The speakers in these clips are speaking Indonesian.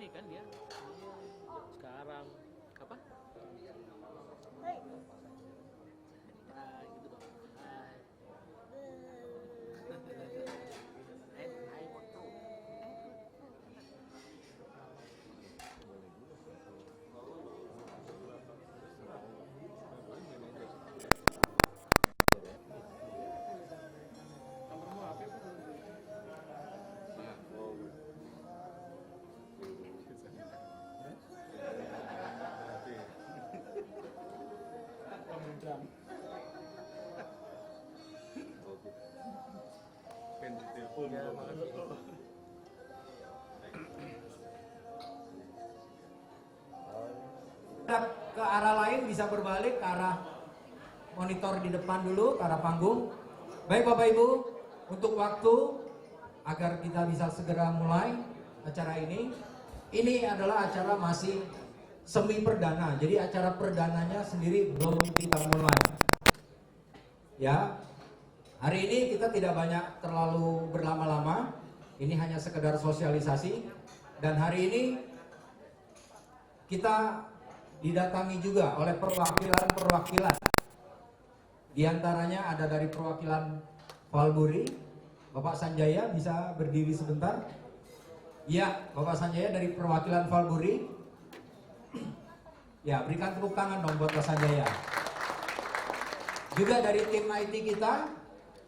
kan dia. Sekarang apa? Hai gitu dong. Hai. Hai foto. Nomormu apa ya? Kemudian Pen telepon. Ya, makasih. ke arah lain bisa berbalik ke arah monitor di depan dulu, ke arah panggung. Baik Bapak Ibu, untuk waktu agar kita bisa segera mulai acara ini. Ini adalah acara masih semi perdana, jadi acara perdananya sendiri belum kita mulai. Ya, hari ini kita tidak banyak terlalu berlama-lama. Ini hanya sekedar sosialisasi. Dan hari ini kita didatangi juga oleh perwakilan-perwakilan. Di antaranya ada dari perwakilan Valburi, Bapak Sanjaya bisa berdiri sebentar. Ya, Bapak Sanjaya dari perwakilan Valburi. Ya, berikan tepuk tangan dong buat Pak Sanjaya. Juga dari tim IT kita,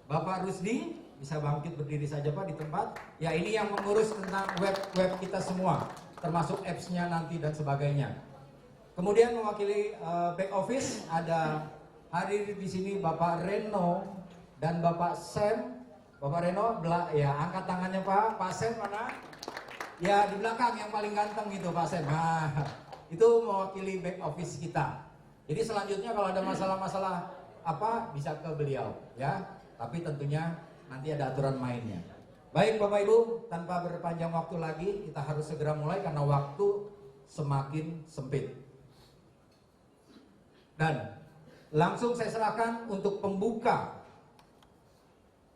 Bapak Rusdi, bisa bangkit berdiri saja Pak di tempat. Ya, ini yang mengurus tentang web kita semua, termasuk apps-nya nanti dan sebagainya. Kemudian mewakili back office ada hadir di sini Bapak Reno dan Bapak Sam. Bapak Reno, ya angkat tangannya Pak. Pak Sam mana? Ya di belakang yang paling ganteng itu Pak Sam. Nah, itu mewakili back office kita. Jadi selanjutnya kalau ada masalah-masalah apa bisa ke beliau ya. Tapi tentunya nanti ada aturan mainnya. Baik Bapak Ibu, tanpa berpanjang waktu lagi kita harus segera mulai karena waktu semakin sempit. Dan langsung saya serahkan untuk pembuka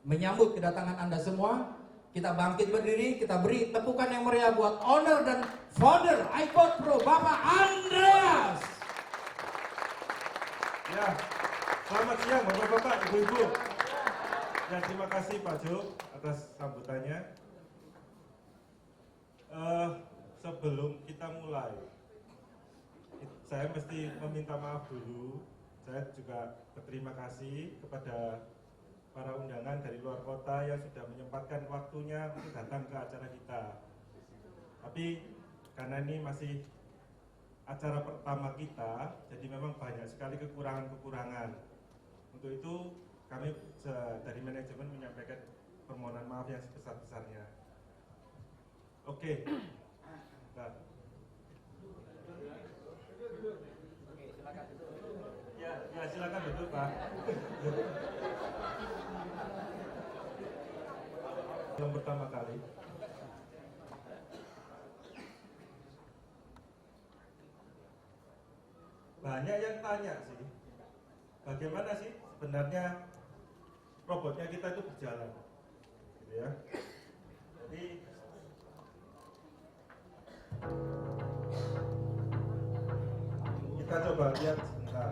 menyambut kedatangan Anda semua. Kita bangkit berdiri, kita beri tepukan yang meriah buat owner dan founder iPod Pro, Bapak Andreas. Ya, selamat siang Bapak-Bapak, Ibu-Ibu. Ya, terima kasih Pak Jo atas sambutannya. Sebelum kita mulai, saya mesti meminta maaf dulu. Saya juga berterima kasih kepada para undangan dari luar kota yang sudah menyempatkan waktunya untuk datang ke acara kita. Tapi karena ini masih acara pertama kita, jadi memang banyak sekali kekurangan-kekurangan. Untuk itu kami dari manajemen menyampaikan permohonan maaf yang sebesar-besarnya. Oke. Nah. Ya silakan duduk Pak. Yang pertama kali. Banyak yang tanya sih, bagaimana sih sebenarnya robotnya kita itu berjalan, gitu ya. Jadi kita coba lihat sebentar.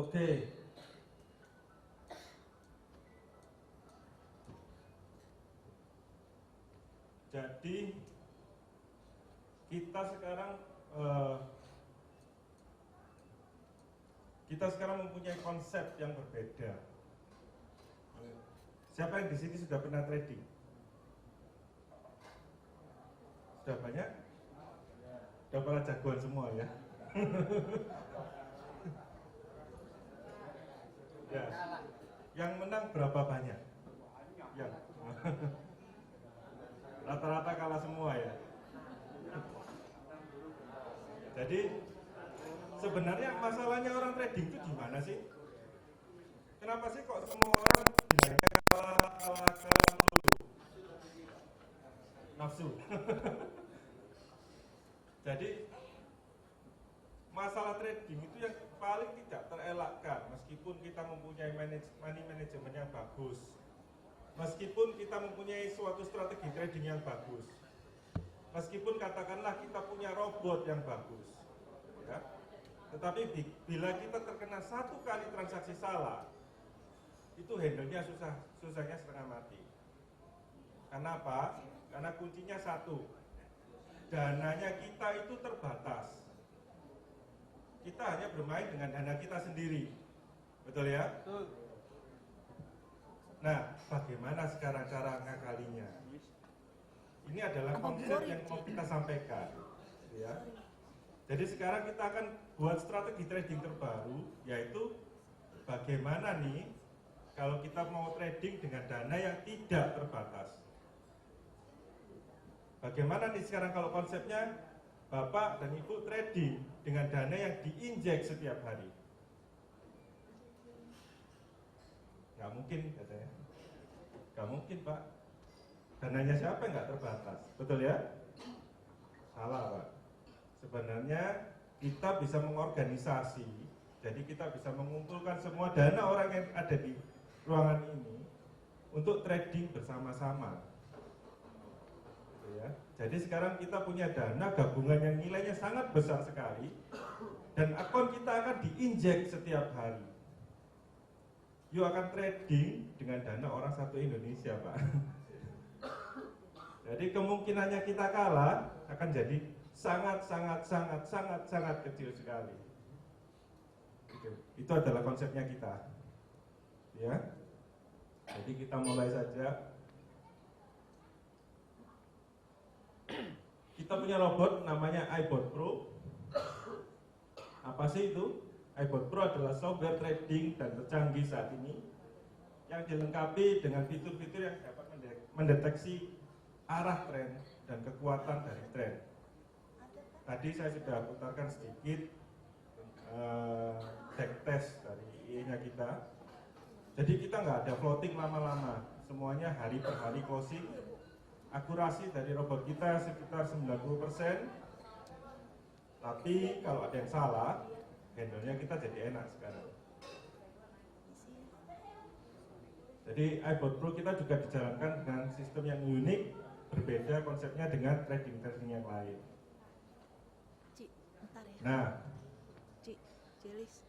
Oke. Jadi kita sekarang mempunyai konsep yang berbeda. Siapa yang di sini sudah pernah trading? Sudah banyak? Sudah para jagoan semua ya? Ya. Yang menang berapa banyak? Yang rata-rata kalah semua ya. Jadi sebenarnya masalahnya orang trading itu di mana sih? Kenapa sih kok semua orang bilangnya kalah dulu? Nafsu. Jadi masalah trading itu yang paling tidak terelakkan meskipun kita mempunyai money management yang bagus. Meskipun kita mempunyai suatu strategi trading yang bagus, meskipun katakanlah kita punya robot yang bagus, ya, tetapi bila kita terkena satu kali transaksi salah, itu handle-nya susahnya setengah mati. Karena apa? Karena kuncinya satu, dananya kita itu terbatas. Kita hanya bermain dengan dana kita sendiri, betul ya? Betul. Nah, bagaimana sekarang cara ngakalinya? Ini adalah konsep yang mau kita sampaikan, ya. Jadi sekarang kita akan buat strategi trading terbaru, yaitu bagaimana nih kalau kita mau trading dengan dana yang tidak terbatas. Bagaimana nih sekarang kalau konsepnya Bapak dan Ibu trading dengan dana yang diinjek setiap hari? Nggak mungkin katanya. Nggak mungkin Pak. Dananya siapa yang nggak terbatas? Betul ya? Salah Pak. Sebenarnya kita bisa mengorganisasi. Jadi kita bisa mengumpulkan semua dana orang yang ada di ruangan ini untuk trading bersama-sama. Gitu ya. Jadi sekarang kita punya dana gabungan yang nilainya sangat besar sekali. Dan akun kita akan diinjek setiap hari. Yuk akan trading dengan dana orang satu Indonesia Pak. Jadi kemungkinannya kita kalah akan jadi sangat kecil sekali. Itu adalah konsepnya kita, ya. Jadi kita mulai saja. Kita punya robot namanya iBot Pro. Apa sih itu? iBot Pro adalah software trading dan tercanggih saat ini yang dilengkapi dengan fitur-fitur yang dapat mendeteksi arah tren dan kekuatan dari tren. Tadi saya sudah putarkan sedikit backtest dari IE-nya kita. Jadi kita nggak ada floating lama-lama, semuanya hari per hari closing. Akurasi dari robot kita sekitar 90%. Tapi kalau ada yang salah, handle-nya kita jadi enak sekarang. Jadi iBot Pro kita juga dijalankan dengan sistem yang unik, berbeda konsepnya dengan trading-trading yang lain. Nah,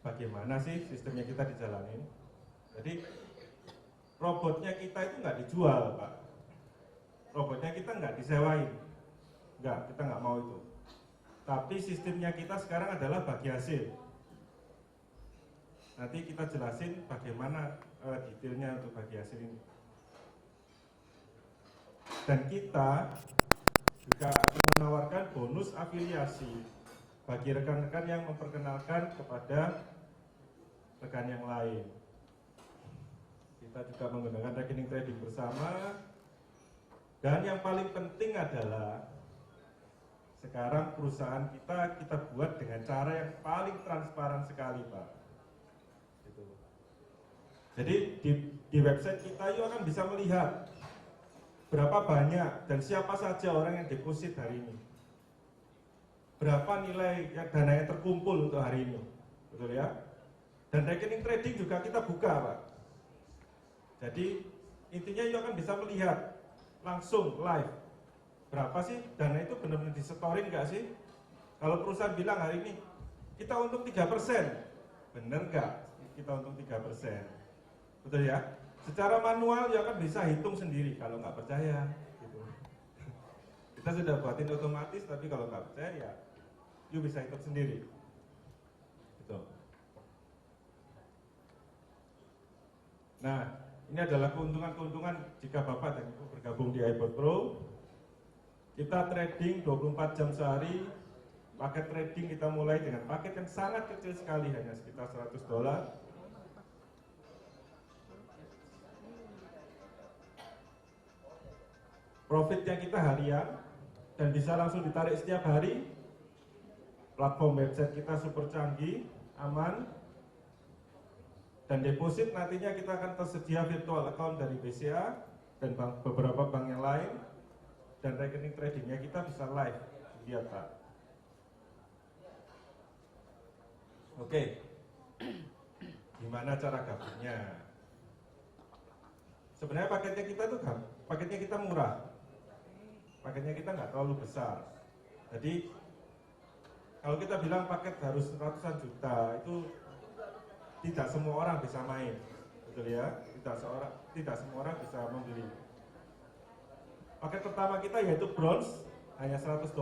bagaimana sih sistemnya kita dijalanin? Jadi robotnya kita itu nggak dijual Pak. Robotnya kita nggak disewain. Kita nggak mau itu. Tapi sistemnya kita sekarang adalah bagi hasil. Nanti kita jelasin bagaimana detailnya untuk bagi hasil ini. Dan kita juga akan menawarkan bonus afiliasi bagi rekan-rekan yang memperkenalkan kepada rekan yang lain. Kita juga menggunakan rekening trading bersama. Dan yang paling penting adalah sekarang perusahaan kita buat dengan cara yang paling transparan sekali Pak. Gitu. Jadi di website kita yuk akan bisa melihat berapa banyak dan siapa saja orang yang deposit hari ini. Berapa nilai dana yang terkumpul untuk hari ini. Betul ya? Dan rekening trading juga kita buka Pak. Jadi intinya yuk akan bisa melihat langsung live berapa sih dana itu benar-benar disetorin nggak sih? Kalau perusahaan bilang hari ini kita untung 3%, bener nggak? kita untung 3%. Betul ya? Secara manual ya kan bisa hitung sendiri kalau nggak percaya gitu. Kita sudah buatin otomatis, tapi kalau nggak percaya ya you bisa hitung sendiri gitu. Nah, ini adalah keuntungan-keuntungan jika Bapak dan Ibu bergabung di iBot Pro. Kita trading 24 jam sehari. Paket trading kita mulai dengan paket yang sangat kecil sekali, hanya sekitar $100. Profitnya kita harian dan bisa langsung ditarik setiap hari. Platform website kita super canggih, aman, dan deposit nantinya kita akan tersedia virtual account dari BCA dan beberapa bank yang lain, dan rekening tradingnya kita bisa live lihat Pak. Oke, gimana cara gabungnya? Sebenarnya paketnya kita murah. Paketnya kita nggak terlalu besar. Jadi kalau kita bilang paket harus ratusan juta, itu tidak semua orang bisa main, betul ya? Tidak semua orang bisa membeli. Paket pertama kita yaitu bronze, hanya $100.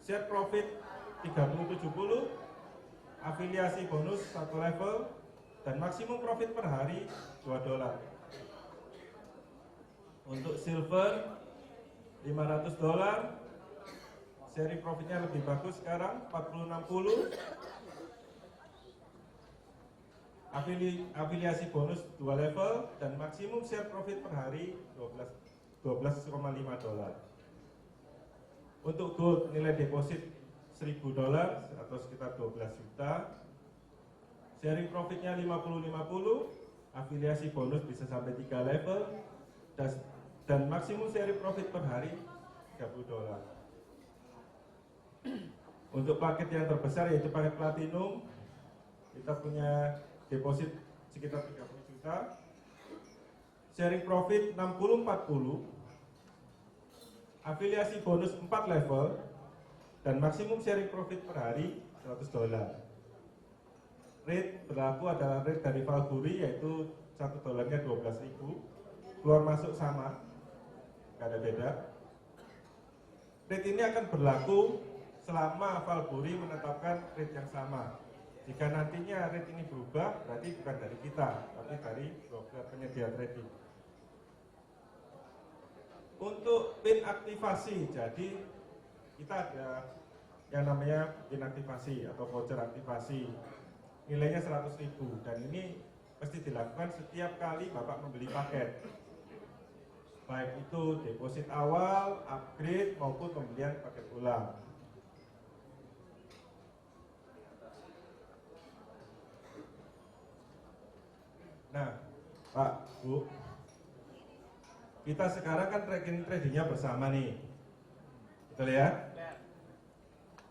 Share profit 30-70, afiliasi bonus 1 level, dan maksimum profit per hari $2. Untuk silver $500, seri profitnya lebih bagus sekarang 40-60, afiliasi bonus 2 level, dan maksimum share profit per hari $12,5. Untuk gold nilai deposit $1.000 atau sekitar 12 juta, sharing profitnya 50-50, afiliasi bonus bisa sampai 3 level, dan maksimum seri profit per hari $30. Untuk paket yang terbesar yaitu paket platinum, kita punya deposit sekitar 30 juta, sharing profit 60-40, afiliasi bonus 4 level, dan maksimum sharing profit per hari $100. Rate berlaku adalah rate dari Valkyrie, yaitu $1-nya 12.000, keluar masuk sama, nggak ada beda. Rate ini akan berlaku selama Valkyrie menetapkan rate yang sama. Jika nantinya rate ini berubah, berarti bukan dari kita, tapi dari broker penyedia trading. Untuk pin aktivasi, jadi kita ada yang namanya pin aktivasi atau voucher aktivasi, nilainya 100.000, dan ini mesti dilakukan setiap kali Bapak membeli paket, baik itu deposit awal, upgrade, maupun pembelian paket ulang. Nah, Pak, Bu, kita sekarang kan tradingnya bersama nih, betul ya?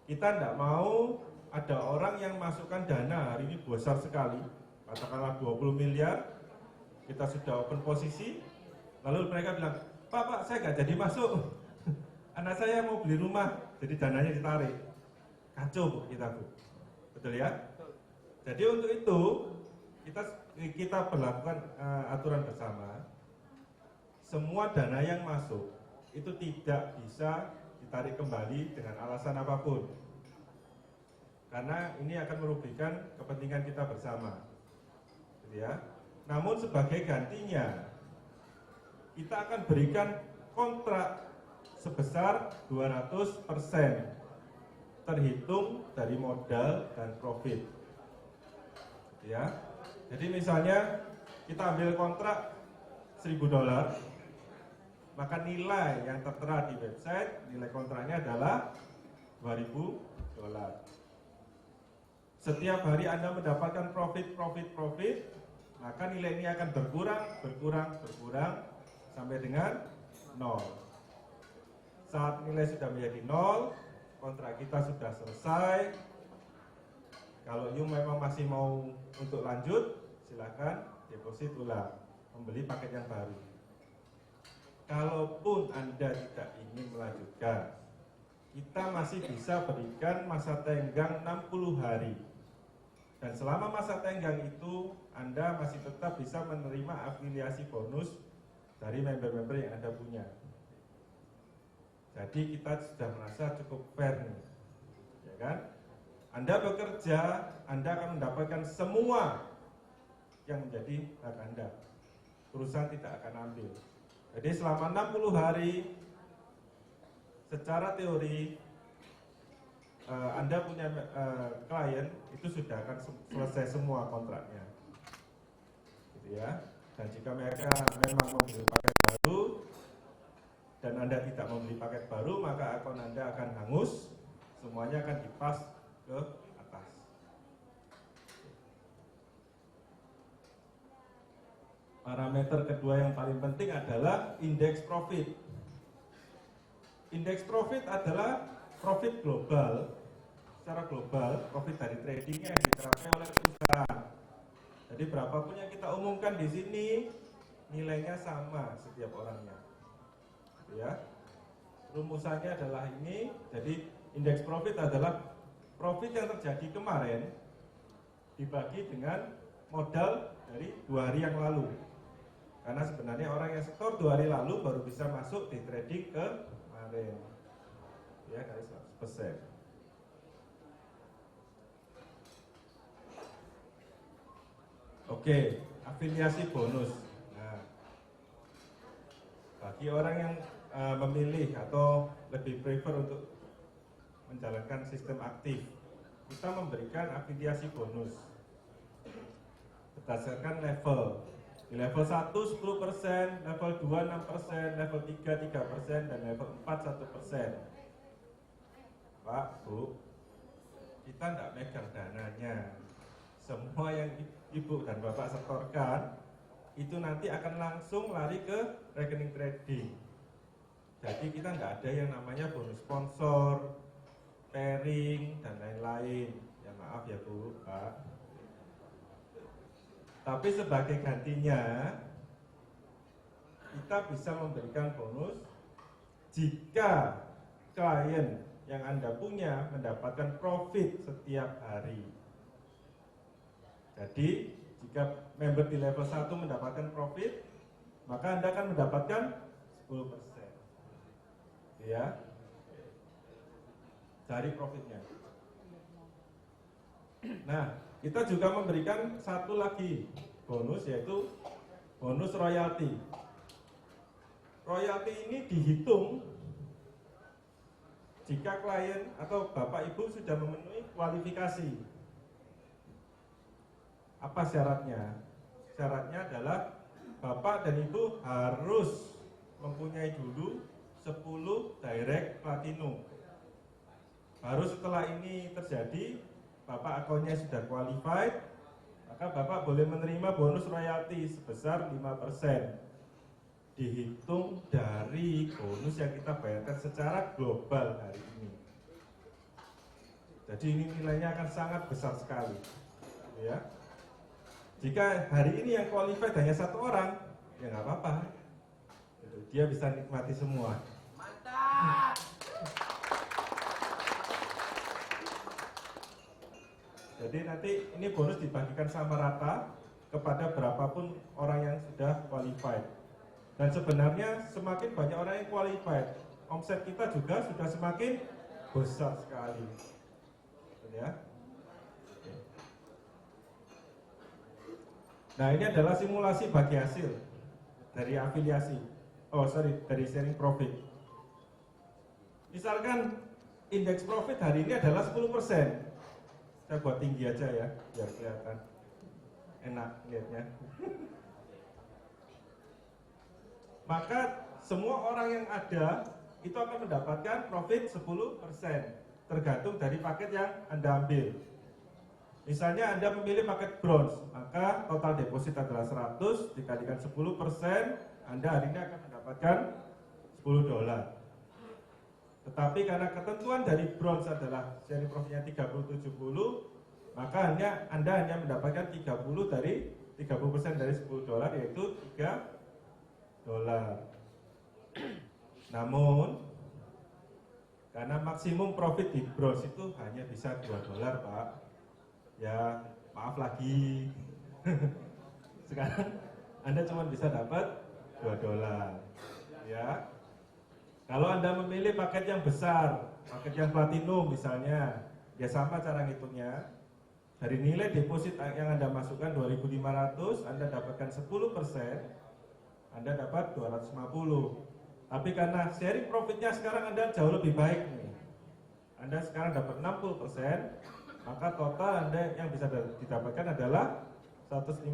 Kita tidak mau ada orang yang masukkan dana hari ini besar sekali, katakanlah 20 miliar, kita sudah open posisi, lalu mereka bilang, Pak, saya nggak jadi masuk, anak saya mau beli rumah, jadi dananya ditarik. Kacau Bu, kita Bu, betul ya? Jadi untuk itu kita berlakukan aturan bersama, semua dana yang masuk itu tidak bisa ditarik kembali dengan alasan apapun, karena ini akan merugikan kepentingan kita bersama, gitu ya. Namun sebagai gantinya kita akan berikan kontrak sebesar 200% terhitung dari modal dan profit, gitu ya. Jadi misalnya kita ambil kontrak $1.000, maka nilai yang tertera di website, nilai kontraknya adalah $2.000. Setiap hari Anda mendapatkan profit, maka nilai ini akan berkurang sampai dengan 0. Saat nilai sudah menjadi 0, kontrak kita sudah selesai. Kalau you memang masih mau untuk lanjut, silakan deposit ulang, membeli paket yang baru. Kalaupun Anda tidak ingin melanjutkan, kita masih bisa berikan masa tenggang 60 hari. Dan selama masa tenggang itu, Anda masih tetap bisa menerima afiliasi bonus dari member-member yang Anda punya. Jadi kita sudah merasa cukup fair nih, ya kan? Anda bekerja, Anda akan mendapatkan semua yang menjadi hak Anda. Perusahaan tidak akan ambil. Jadi selama 60 hari, secara teori, Anda punya klien itu sudah akan selesai semua kontraknya, gitu ya. Dan jika mereka memang membeli paket baru dan Anda tidak membeli paket baru, maka akun Anda akan hangus, semuanya akan dipas ke atas. Parameter kedua yang paling penting adalah indeks profit. Indeks profit adalah profit global, secara global, profit dari tradingnya yang dicapai oleh perusahaan. Jadi berapapun yang kita umumkan di sini, nilainya sama setiap orangnya. Gitu ya. Rumusannya adalah ini. Jadi indeks profit adalah profit yang terjadi kemarin dibagi dengan modal dari 2 hari yang lalu. Karena sebenarnya orang yang setor 2 hari lalu baru bisa masuk di trading kemarin. Ya, dari 100%. Oke, afiliasi bonus. Nah, bagi orang yang memilih atau lebih prefer untuk menjalankan sistem aktif, kita memberikan afiliasi bonus berdasarkan level. Di level 1 10%, level 2 6%, level 3 3%, dan level 4 1%. Pak, Bu, kita tidak megang dananya. Semua yang Ibu dan Bapak setorkan itu nanti akan langsung lari ke rekening trading. Jadi kita nggak ada yang namanya bonus sponsor, pairing, dan lain-lain. Ya maaf ya Bu, Pak. Tapi sebagai gantinya kita bisa memberikan bonus jika klien yang Anda punya mendapatkan profit setiap hari. Jadi jika member di level 1 mendapatkan profit, maka Anda akan mendapatkan 10%. Ya. Dari profitnya. Nah, kita juga memberikan satu lagi bonus, yaitu bonus royalti. Royalti ini dihitung jika klien atau Bapak Ibu sudah memenuhi kualifikasi. Apa syaratnya? Syaratnya adalah Bapak dan Ibu harus mempunyai dulu 10 direct platinum. Baru setelah ini terjadi, Bapak akunnya sudah qualified, maka Bapak boleh menerima bonus royalti sebesar 5%. Dihitung dari bonus yang kita bayarkan secara global hari ini. Jadi ini nilainya akan sangat besar sekali. Ya. Jika hari ini yang qualified hanya 1 orang, ya nggak apa-apa. Dia bisa nikmati semua. Mantap. Jadi nanti ini bonus dibagikan sama rata kepada berapapun orang yang sudah qualified. Dan sebenarnya semakin banyak orang yang qualified, omset kita juga sudah semakin besar sekali. Ya. Nah, ini adalah simulasi bagi hasil dari afiliasi. Dari sharing profit. Misalkan indeks profit hari ini adalah 10%. Saya buat tinggi aja ya, biar kelihatan enak lihatnya. Maka semua orang yang ada itu akan mendapatkan profit 10%, tergantung dari paket yang Anda ambil. Misalnya Anda memilih paket bronze, maka total deposit adalah 100 dikalikan 10%, Anda hari ini akan mendapatkan $10. Tetapi karena ketentuan dari bronze adalah sharing profitnya 30-70, maka Anda hanya mendapatkan 30% dari $10, yaitu $3. Namun karena maksimum profit di bronze itu hanya bisa $2, Pak. ya maaf lagi. Sekarang Anda cuma bisa dapat $2, ya. Kalau Anda memilih paket yang besar, paket yang platinum misalnya, ya sama cara ngitungnya. Dari nilai deposit yang Anda masukkan 2.500, Anda dapatkan 10%, Anda dapat 250. Tapi karena sharing profitnya sekarang Anda jauh lebih baik nih. Anda sekarang dapat 60%, maka total Anda yang bisa didapatkan adalah $150.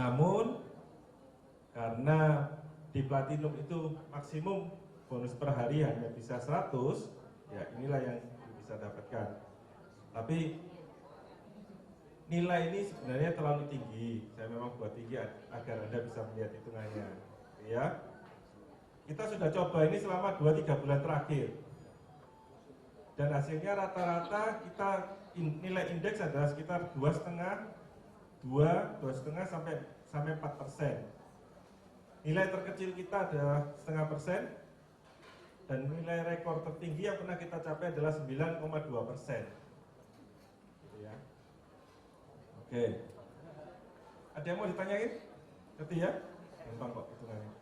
Namun karena di platinum itu maksimum bonus per hari hanya bisa 100, ya inilah yang bisa dapatkan. Tapi nilai ini sebenarnya terlalu tinggi. Saya memang buat tinggi agar Anda bisa melihat hitungannya, ya. Kita sudah coba ini selama 2-3 bulan terakhir. Dan hasilnya rata-rata kita nilai indeks adalah sekitar 2,5 sampai 4%. Nilai terkecil kita adalah 0,5%, dan nilai rekor tertinggi yang pernah kita capai adalah 9,2%. Gitu ya. Oke. Ada yang mau ditanyain? Ngerti ya? Gampang kok hitungannya.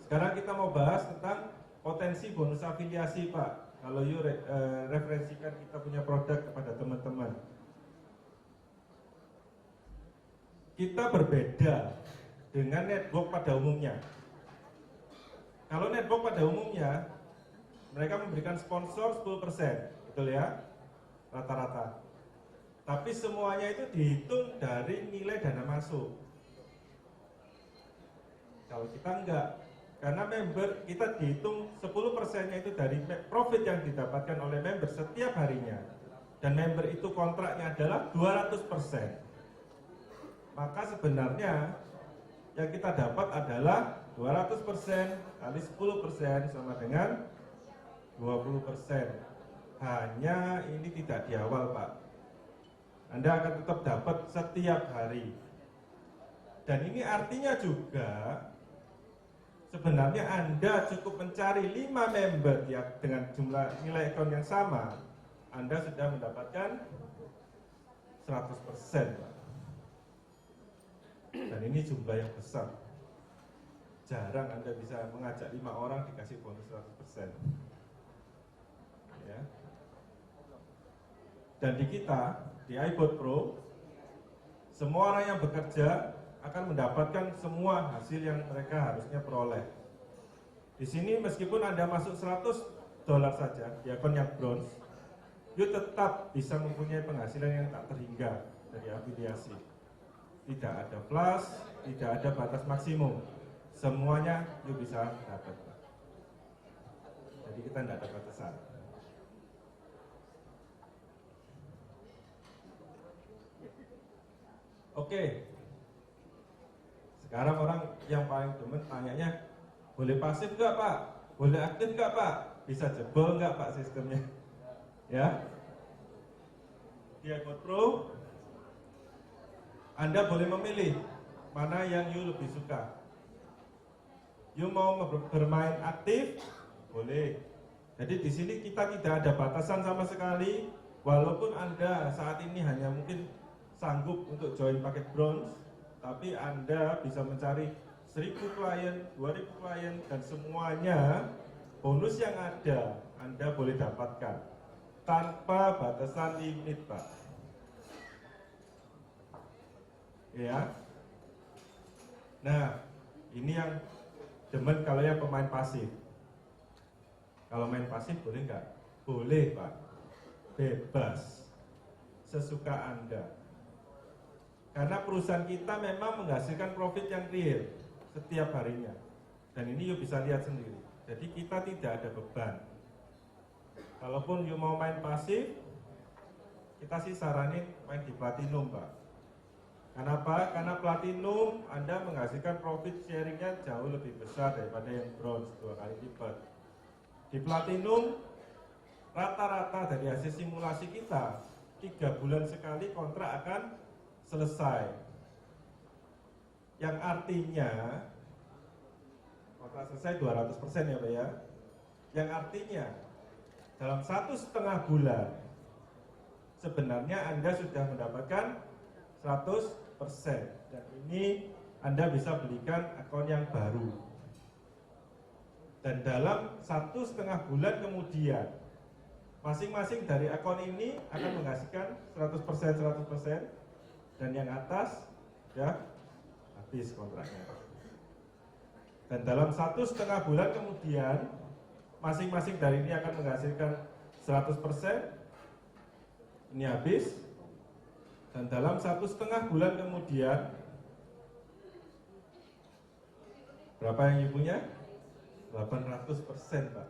Sekarang kita mau bahas tentang potensi bonus afiliasi, Pak. Kalau you referensikan kita punya produk kepada teman-teman. Kita berbeda dengan network pada umumnya. Kalau network pada umumnya, mereka memberikan sponsor 10%, betul ya? Rata-rata. Tapi semuanya itu dihitung dari nilai dana masuk. Kalau kita enggak, karena member kita dihitung 10%-nya itu dari profit yang didapatkan oleh member setiap harinya. Dan member itu kontraknya adalah 200%. Maka sebenarnya yang kita dapat adalah 200% kali 10% sama dengan 20%. Hanya ini tidak di awal, Pak. Anda akan tetap dapat setiap hari. Dan ini artinya juga sebenarnya Anda cukup mencari 5 member dengan jumlah nilai account yang sama, Anda sudah mendapatkan 100%, Pak. Dan ini jumlah yang besar. Jarang Anda bisa mengajak 5 orang dikasih bonus 100%. Ya. Dan di kita, di iBot Pro, semua orang yang bekerja akan mendapatkan semua hasil yang mereka harusnya peroleh. Di sini meskipun Anda masuk $100 saja di akun yang bronze, you tetap bisa mempunyai penghasilan yang tak terhingga dari afiliasi. Tidak ada plus, tidak ada batas maksimum. Semuanya you bisa dapat. Jadi kita tidak ada batasan. Oke. Sekarang orang yang paling demen tanyanya, boleh pasif nggak, Pak? Boleh aktif nggak, Pak? Bisa jebol nggak, Pak, sistemnya? Ya. Di iBot Pro, Anda boleh memilih mana yang you lebih suka. You mau bermain aktif, boleh. Jadi di sini kita tidak ada batasan sama sekali. Walaupun Anda saat ini hanya mungkin sanggup untuk join paket bronze, tapi Anda bisa mencari 1.000 klien, 2.000 klien, dan semuanya bonus yang ada Anda boleh dapatkan tanpa batasan limit, Pak. Ya. Nah, ini yang demen kalau yang pemain pasif. Kalau main pasif boleh nggak? Boleh, Pak. Bebas. Sesuka Anda. Karena perusahaan kita memang menghasilkan profit yang real setiap harinya. Dan ini you bisa lihat sendiri. Jadi kita tidak ada beban. Kalaupun you mau main pasif, kita sih saranin main di platinum, Pak. Kenapa? Karena platinum Anda menghasilkan profit sharingnya jauh lebih besar daripada yang bronze, 2 kali lipat. Di platinum rata-rata dari hasil simulasi kita 3 bulan sekali kontrak akan selesai. Yang artinya kontrak selesai 200% ya, Pak ya. Yang artinya dalam 1,5 bulan sebenarnya Anda sudah mendapatkan 100%, dan ini Anda bisa belikan akun yang baru. Dan dalam 1,5 bulan kemudian masing-masing dari akun ini akan menghasilkan 100%, dan yang atas ya habis kontraknya. Dan dalam 1,5 bulan kemudian masing-masing dari ini akan menghasilkan 100%, ini habis. Dan dalam 1,5 bulan kemudian berapa yang ibu punya? 800%, Pak.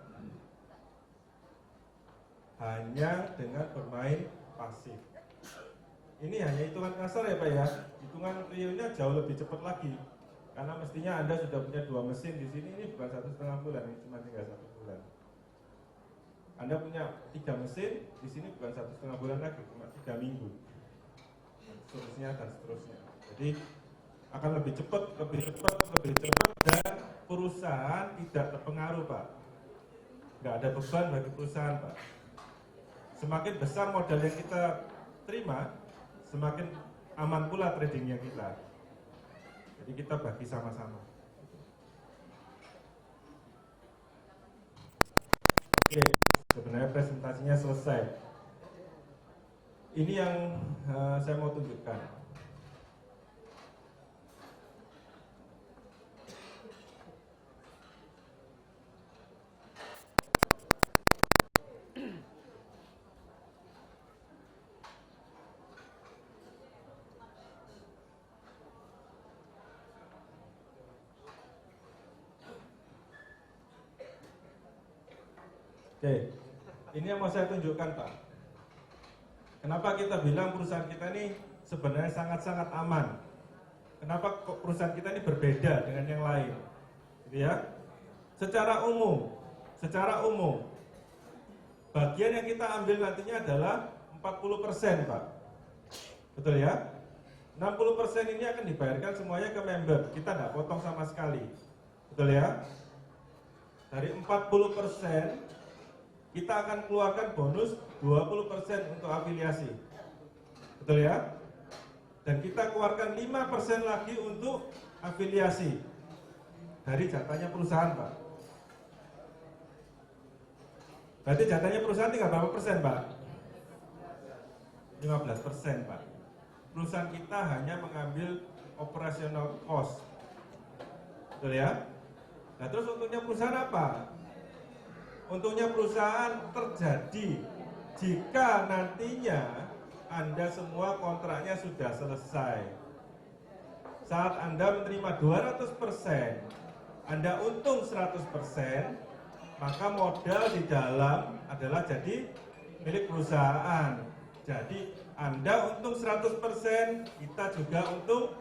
Hanya dengan bermain pasif. Ini hanya hitungan kasar ya Pak ya. Hitungan realnya jauh lebih cepat lagi. Karena mestinya Anda sudah punya 2 mesin di sini, ini bukan 1,5 bulan, ini cuma tinggal 1 bulan. Anda punya 3 mesin, di sini bukan 1,5 bulan lagi, cuma 3 minggu. Seterusnya dan seterusnya. Jadi akan lebih cepat, dan perusahaan tidak terpengaruh Pak. Nggak ada beban bagi perusahaan Pak. Semakin besar modal yang kita terima, semakin aman pula tradingnya kita. Jadi kita bagi sama-sama. Oke, sebenarnya presentasinya selesai. Ini yang saya mau tunjukkan. Oke, ini yang mau saya tunjukkan Pak. Kenapa kita bilang perusahaan kita ini sebenarnya sangat-sangat aman? Kenapa perusahaan kita ini berbeda dengan yang lain? Gitu ya. Secara umum, bagian yang kita ambil nantinya adalah 40% Pak. Betul ya? 60% ini akan dibayarkan semuanya ke member. Kita tidak potong sama sekali. Betul ya? Dari 40%, kita akan keluarkan bonus 20% untuk afiliasi. Betul ya? Dan kita keluarkan 5% lagi untuk afiliasi dari jatahnya perusahaan Pak. Berarti jatahnya perusahaan tinggal berapa persen Pak? 15% Pak. Perusahaan kita hanya mengambil operational cost. Betul ya? Nah terus untungnya perusahaan apa? Untungnya perusahaan terjadi jika nantinya Anda semua kontraknya sudah selesai. Saat Anda menerima 200%, Anda untung 100%, maka modal di dalam adalah jadi milik perusahaan. Jadi Anda untung 100%, kita juga untung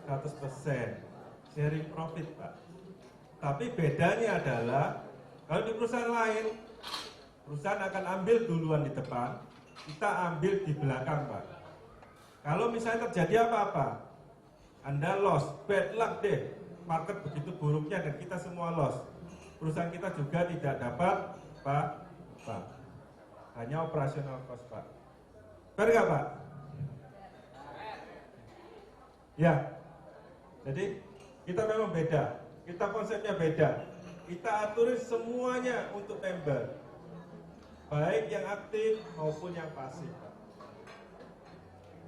100%. Sharing profit Pak. Tapi bedanya adalah kalau di perusahaan lain, perusahaan akan ambil duluan di depan, kita ambil di belakang Pak. Kalau misalnya terjadi apa-apa, Anda loss, bad luck deh, market begitu buruknya dan kita semua loss, perusahaan kita juga tidak dapat Pak. Hanya operasional cost Pak. Benar nggak Pak? Ya, jadi kita memang beda, kita konsepnya beda. Kita aturin semuanya untuk member, baik yang aktif maupun yang pasif.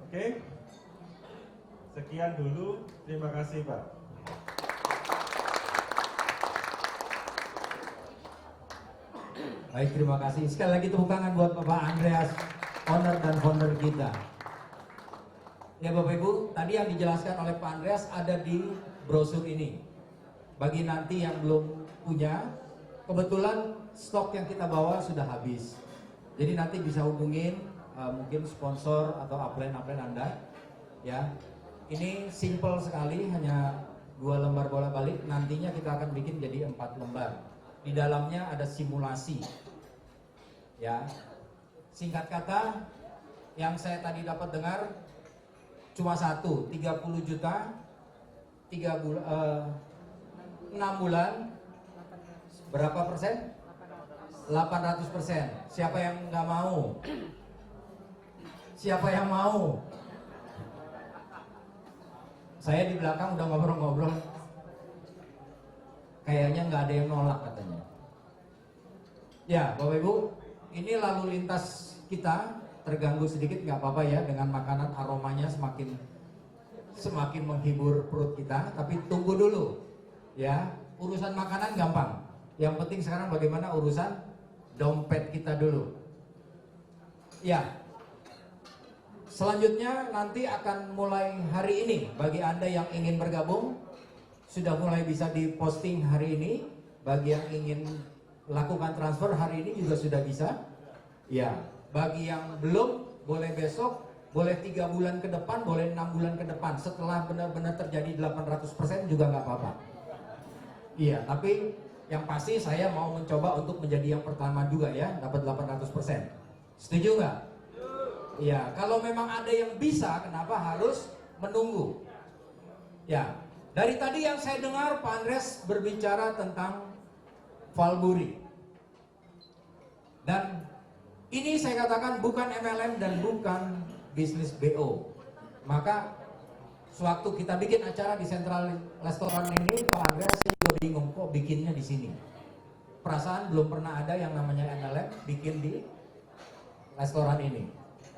Oke, sekian dulu. Terima kasih Pak. Baik, terima kasih. Sekali lagi tepuk tangan buat Bapak Andreas, owner dan founder kita. Ya Bapak Ibu, tadi yang dijelaskan oleh Pak Andreas ada di brosur ini. Bagi nanti yang belum punya, kebetulan stok yang kita bawa sudah habis. Jadi nanti bisa hubungin mungkin sponsor atau upline Anda. Ya, ini simple sekali, hanya 2 lembar bolak-balik. Nantinya kita akan bikin jadi 4 lembar. Di dalamnya ada simulasi. Ya, singkat kata, yang saya tadi dapat dengar cuma satu, 30 juta, 6 bulan, berapa persen? 800%. Siapa yang nggak mau? Siapa yang mau? Saya di belakang udah ngobrol-ngobrol. Kayaknya nggak ada yang nolak katanya. Ya, Bapak Ibu, ini lalu lintas kita terganggu sedikit nggak apa-apa ya dengan makanan, aromanya semakin menghibur perut kita. Tapi tunggu dulu, ya. Urusan makanan gampang. Yang penting sekarang bagaimana urusan dompet kita dulu. Ya. Selanjutnya nanti akan mulai hari ini bagi Anda yang ingin bergabung sudah mulai bisa diposting hari ini. Bagi yang ingin lakukan transfer hari ini juga sudah bisa. Ya, bagi yang belum boleh besok, boleh 3 bulan ke depan, boleh 6 bulan ke depan. Setelah benar-benar terjadi 800% juga nggak apa-apa. Iya, tapi yang pasti saya mau mencoba untuk menjadi yang pertama juga ya, dapat 800%. Setuju nggak? Ya, kalau memang ada yang bisa, kenapa harus menunggu? Ya, dari tadi yang saya dengar Pak Andreas berbicara tentang Valburi. Dan ini saya katakan bukan MLM dan bukan bisnis BO. Maka sewaktu kita bikin acara di Central Restoran ini, Pak Andreas saya juga bingung kok bikinnya di sini. Perasaan belum pernah ada yang namanya MLM bikin di restoran ini.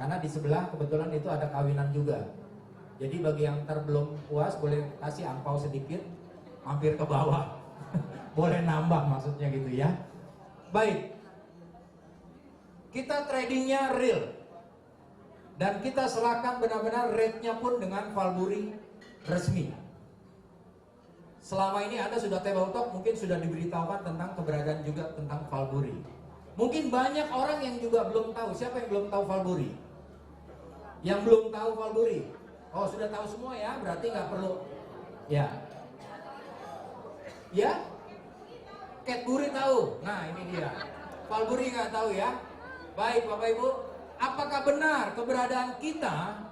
Karena di sebelah kebetulan itu ada kawinan juga. Jadi bagi yang belum puas boleh kasih angpau sedikit, mampir ke bawah. Boleh nambah maksudnya gitu ya. Baik. Kita tradingnya real. Dan kita serahkan benar-benar rate-nya pun dengan Valburi resmi. Selama ini Anda sudah table talk, mungkin sudah diberitahukan tentang keberadaan juga tentang Valburi. Mungkin banyak orang yang juga belum tahu. Siapa yang belum tahu Valburi? Yang belum tahu Valburi? Oh, sudah tahu semua ya, berarti nggak perlu. Ya. Ya? Cadbury tahu. Nah, ini dia. Valburi nggak tahu ya. Baik, Bapak Ibu. Apakah benar keberadaan kita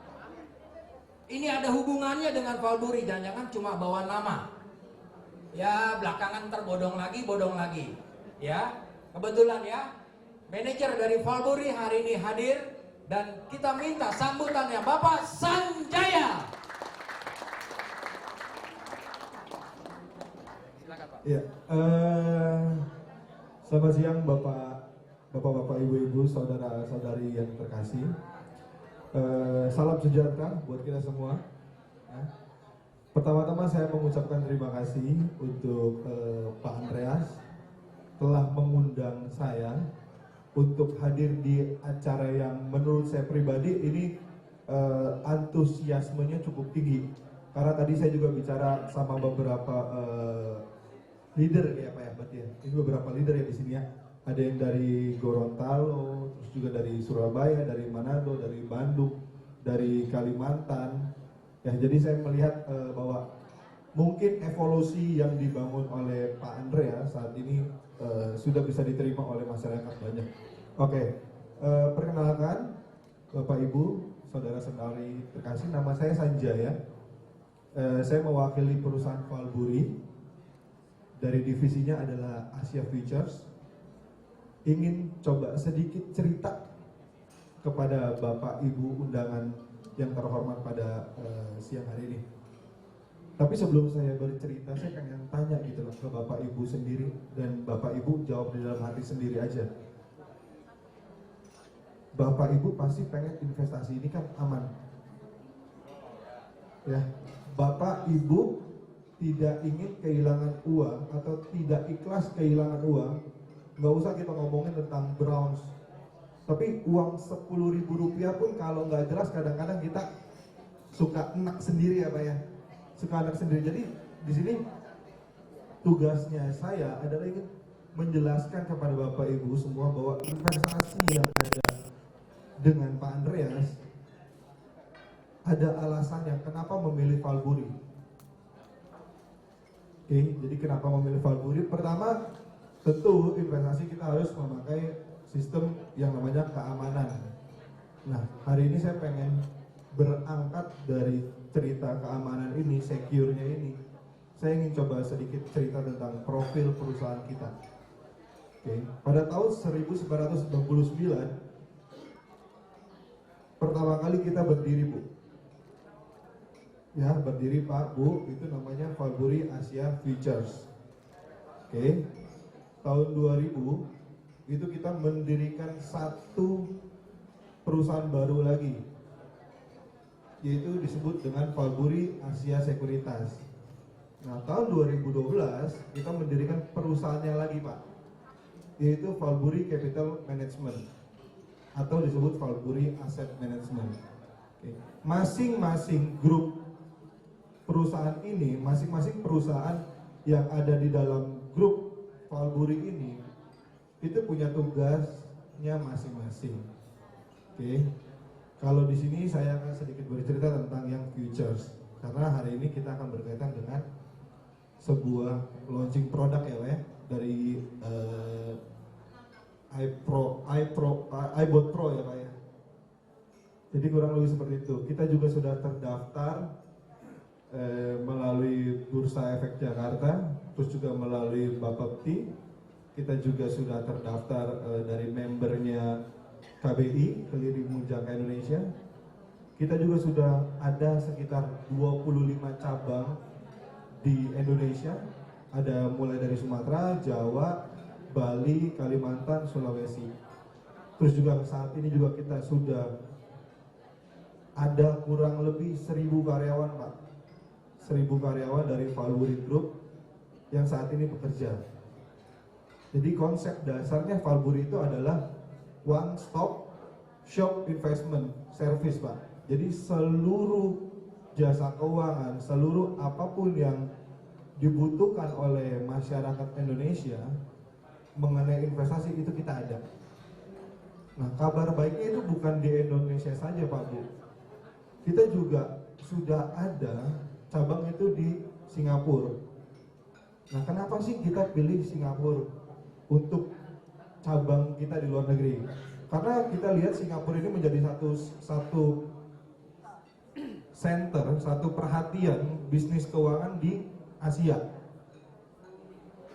ini ada hubungannya dengan Valburi? Jangan-jangan cuma bawa nama. Ya, belakangan terbodong lagi. Ya, kebetulan ya. Manajer dari Valburi hari ini hadir. Dan kita minta sambutannya Bapak Sanjaya. Silakan Pak. Ya, selamat siang Bapak-bapak, Ibu-ibu, saudara-saudari yang terkasih. Salam sejahtera buat kita semua. Ya. Pertama-tama saya mengucapkan terima kasih untuk Pak Andreas telah mengundang saya untuk hadir di acara yang menurut saya pribadi ini antusiasmenya cukup tinggi. Karena tadi saya juga bicara sama beberapa leader ya Pak ya, berarti ya. Ini beberapa leader ya di sini ya. Ada yang dari Gorontalo, terus juga dari Surabaya, dari Manado, dari Bandung, dari Kalimantan. Ya, jadi saya melihat bahwa mungkin evolusi yang dibangun oleh Pak Andreas saat ini sudah bisa diterima oleh masyarakat banyak. Oke, perkenalkan Bapak Ibu, saudara-saudari terkasih, nama saya Sanjaya. Saya mewakili perusahaan Valburi. Dari divisinya adalah Asia Futures. Ingin coba sedikit cerita kepada Bapak Ibu undangan yang terhormat pada siang hari ini. Tapi sebelum saya bercerita, saya pengen tanya gitu loh ke Bapak Ibu sendiri, dan Bapak Ibu jawab di dalam hati sendiri aja. Bapak Ibu pasti pengen investasi ini kan aman. Ya, Bapak Ibu tidak ingin kehilangan uang atau tidak ikhlas kehilangan uang. Nggak usah kita ngomongin tentang Browns. Tapi uang Rp10.000 pun kalau nggak jelas kadang-kadang kita suka enak sendiri ya Pak ya. Suka enak sendiri. Jadi di sini tugasnya saya adalah ingin menjelaskan kepada Bapak Ibu semua bahwa investasi yang ada dengan Pak Andreas ada alasannya kenapa memilih Valburi. Oke, jadi kenapa memilih Valburi? Pertama, tentu investasi kita harus memakai sistem yang namanya keamanan. Nah, hari ini saya pengen berangkat dari cerita keamanan ini, secure-nya ini. Saya ingin coba sedikit cerita tentang profil perusahaan kita. Oke. Pada tahun 1999 pertama kali kita berdiri, Bu. Ya, berdiri Pak, Bu, itu namanya Valbury Asia Futures. Oke. Tahun 2000 itu kita mendirikan satu perusahaan baru lagi, yaitu disebut dengan Valbury Asia Sekuritas. Nah, tahun 2012 kita mendirikan perusahaannya lagi, Pak, yaitu Valbury Capital Management atau disebut Valbury Asset Management. Oke. Masing-masing grup perusahaan ini, masing-masing perusahaan yang ada di dalam grup Valbury ini itu punya tugasnya masing-masing. Oke. Kalau di sini saya akan sedikit bercerita tentang yang futures, karena hari ini kita akan berkaitan dengan sebuah launching produk ya, dari iBot Pro ya Pak ya. Jadi kurang lebih seperti itu. Kita juga sudah terdaftar melalui Bursa Efek Jakarta, terus juga melalui Bapepti. Kita juga sudah terdaftar dari membernya KBI, Keliling Jangka Indonesia. Kita juga sudah ada sekitar 25 cabang di Indonesia. Ada mulai dari Sumatera, Jawa, Bali, Kalimantan, Sulawesi. Terus juga saat ini juga kita sudah ada kurang lebih 1.000 karyawan, Pak. 1.000 karyawan dari Valbury Group yang saat ini bekerja. Jadi konsep dasarnya Valbury itu adalah one stop shop investment service, Pak. Jadi seluruh jasa keuangan, seluruh apapun yang dibutuhkan oleh masyarakat Indonesia mengenai investasi itu kita ada. Nah, kabar baiknya itu bukan di Indonesia saja, Pak Bu. Kita juga sudah ada cabang itu di Singapura. Nah, kenapa sih kita pilih Singapura untuk cabang kita di luar negeri? Karena kita lihat Singapura ini menjadi satu center, satu perhatian bisnis keuangan di Asia.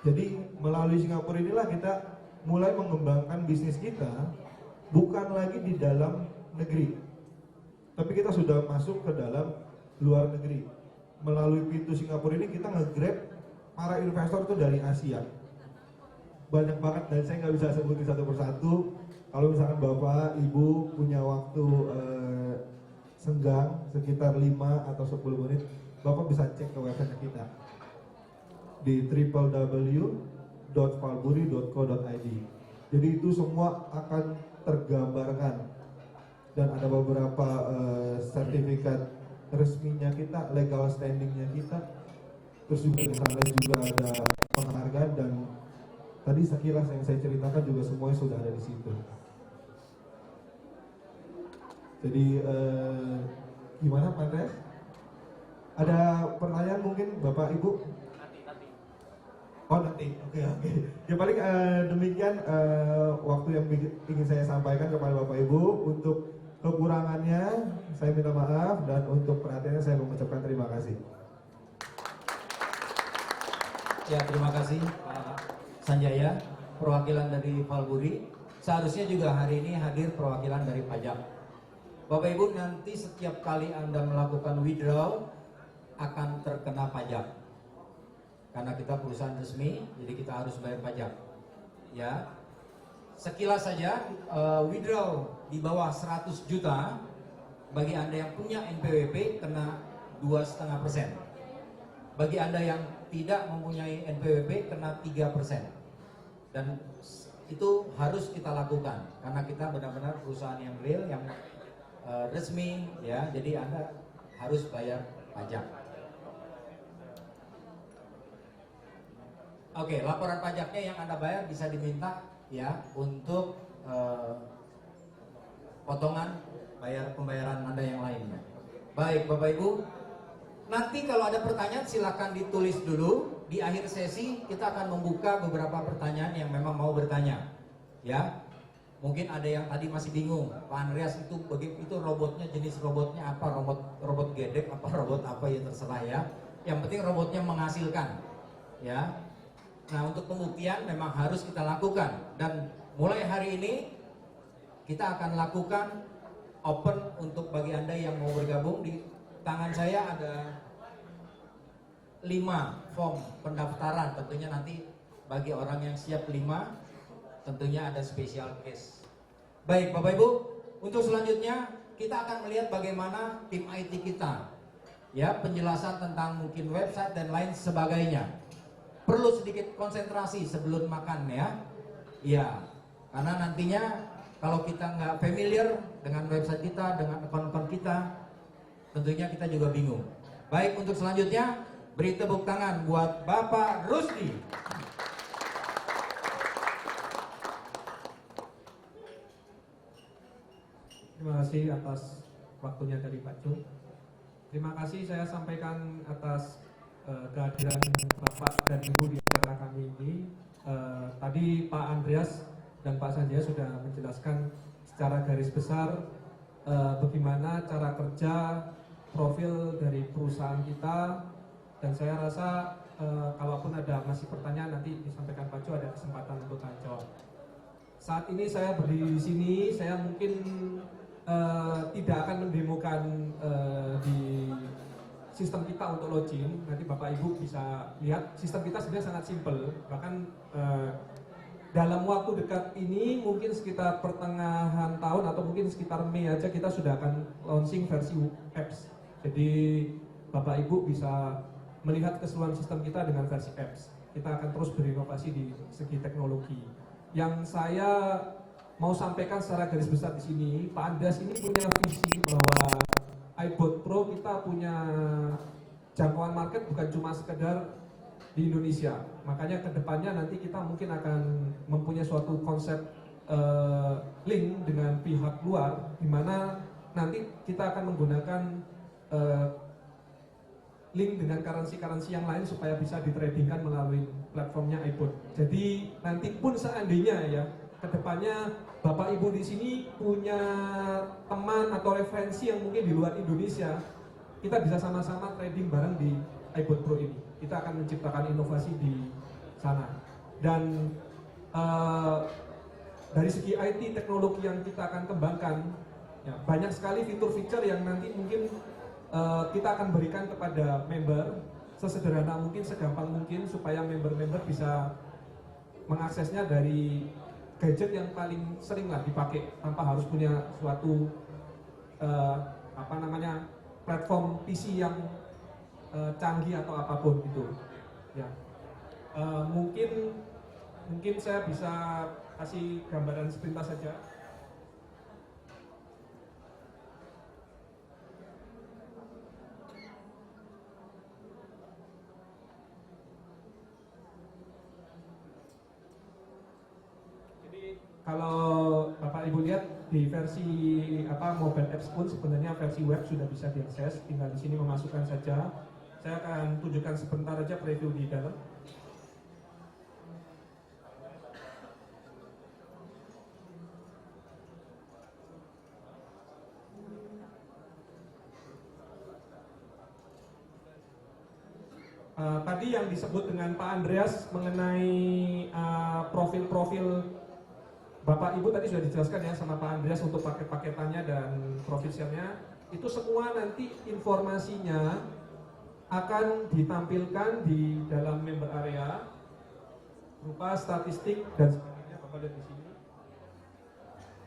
Jadi melalui Singapura inilah kita mulai mengembangkan bisnis kita, bukan lagi di dalam negeri, tapi kita sudah masuk ke dalam luar negeri. Melalui pintu Singapura ini kita nge-grab para investor itu dari Asia. Banyak banget dan saya nggak bisa sebutin satu persatu. Kalau misalkan Bapak, Ibu punya waktu senggang sekitar 5 atau 10 menit, Bapak bisa cek ke website kita di www.valbury.co.id. Jadi itu semua akan tergambarkan dan ada beberapa sertifikat resminya kita, legal standingnya kita. Terus juga di sana juga ada penghargaan dan tadi sekilas yang saya ceritakan juga semuanya sudah ada di situ. Jadi gimana Pak Andreas? Ada pertanyaan mungkin Bapak Ibu? Nanti. Oh nanti, oke. Ya paling demikian waktu yang ingin saya sampaikan kepada Bapak Ibu. Untuk kekurangannya saya minta maaf dan untuk perhatiannya saya mengucapkan terima kasih. Ya, terima kasih Pak Sanjaya, perwakilan dari Valbury. Seharusnya juga hari ini hadir perwakilan dari pajak. Bapak Ibu, nanti setiap kali Anda melakukan withdrawal akan terkena pajak. Karena kita perusahaan resmi, jadi kita harus bayar pajak. Ya. Sekilas saja withdrawal di bawah 100 juta bagi Anda yang punya NPWP kena 2,5%. Bagi Anda yang tidak mempunyai NPWP kena 3%. Dan itu harus kita lakukan karena kita benar-benar perusahaan yang real, yang resmi ya. Jadi Anda harus bayar pajak. Oke, laporan pajaknya yang Anda bayar bisa diminta ya untuk potongan pembayaran Anda yang lainnya. Baik Bapak Ibu, nanti kalau ada pertanyaan silakan ditulis dulu. Di akhir sesi kita akan membuka beberapa pertanyaan yang memang mau bertanya. Ya, mungkin ada yang tadi masih bingung, Pak Andreas itu robotnya, jenis robotnya apa? Robot gedek apa robot apa ya, terserah ya. Yang penting robotnya menghasilkan. Ya. Nah, untuk pembuktian memang harus kita lakukan, dan mulai hari ini kita akan lakukan open untuk bagi Anda yang mau bergabung. Di tangan saya ada 5 form pendaftaran, tentunya nanti bagi orang yang siap 5 tentunya ada special case. Baik Bapak Ibu, untuk selanjutnya kita akan melihat bagaimana tim IT kita, ya, penjelasan tentang mungkin website dan lain sebagainya. Perlu sedikit konsentrasi sebelum makan ya. Ya, karena nantinya kalau kita nggak familiar dengan website kita, dengan akun-akun kita, tentunya kita juga bingung. Baik, untuk selanjutnya beri tepuk tangan buat Bapak Rusdi. Terima kasih atas waktunya dari Pak Jung. Terima kasih saya sampaikan atas kehadiran Bapak dan Ibu di acara kami ini. Tadi Pak Andreas dan Pak Sanjaya sudah menjelaskan secara garis besar bagaimana cara kerja profil dari perusahaan kita, dan saya rasa kalaupun ada masih pertanyaan nanti disampaikan Pak Jo, ada kesempatan untuk tanya jawab. Saat ini saya berdiri di sini, saya mungkin tidak akan mendemokan di sistem kita untuk login. Nanti Bapak Ibu bisa lihat sistem kita sebenarnya sangat simpel. Bahkan dalam waktu dekat ini mungkin sekitar pertengahan tahun atau mungkin sekitar Mei aja kita sudah akan launching versi apps. Jadi Bapak Ibu bisa melihat keseluruhan sistem kita dengan versi apps. Kita akan terus berinovasi di segi teknologi. Yang saya mau sampaikan secara garis besar di sini, Pak Andreas ini punya visi bahwa iBot Pro kita punya jangkauan market bukan cuma sekedar di Indonesia. Makanya kedepannya nanti kita mungkin akan mempunyai suatu konsep link dengan pihak luar, di mana nanti kita akan menggunakan link dengan currency yang lain supaya bisa ditradingkan melalui platformnya iBot. Jadi nanti pun seandainya ya kedepannya Bapak Ibu di sini punya teman atau referensi yang mungkin di luar Indonesia, kita bisa sama-sama trading bareng di iBot Pro ini. Kita akan menciptakan inovasi di sana. Dan dari segi IT teknologi yang kita akan kembangkan, ya, banyak sekali fitur-fitur yang nanti mungkin kita akan berikan kepada member sesederhana mungkin, segampang mungkin, supaya member-member bisa mengaksesnya dari gadget yang paling sering lah dipakai tanpa harus punya suatu platform PC yang canggih atau apapun itu. Ya, mungkin saya bisa kasih gambaran sepintas saja. Kalau Bapak Ibu lihat di versi mobile apps pun sebenarnya versi web sudah bisa diakses, tinggal di sini memasukkan saja. Saya akan tunjukkan sebentar aja preview di dalam. Tadi yang disebut dengan Pak Andreas mengenai profil-profil Bapak Ibu tadi sudah dijelaskan ya sama Pak Andreas untuk paket-paketannya dan profilnya. Itu semua nanti informasinya akan ditampilkan di dalam member area berupa statistik dan sebagainya. Bapak lihat di sini.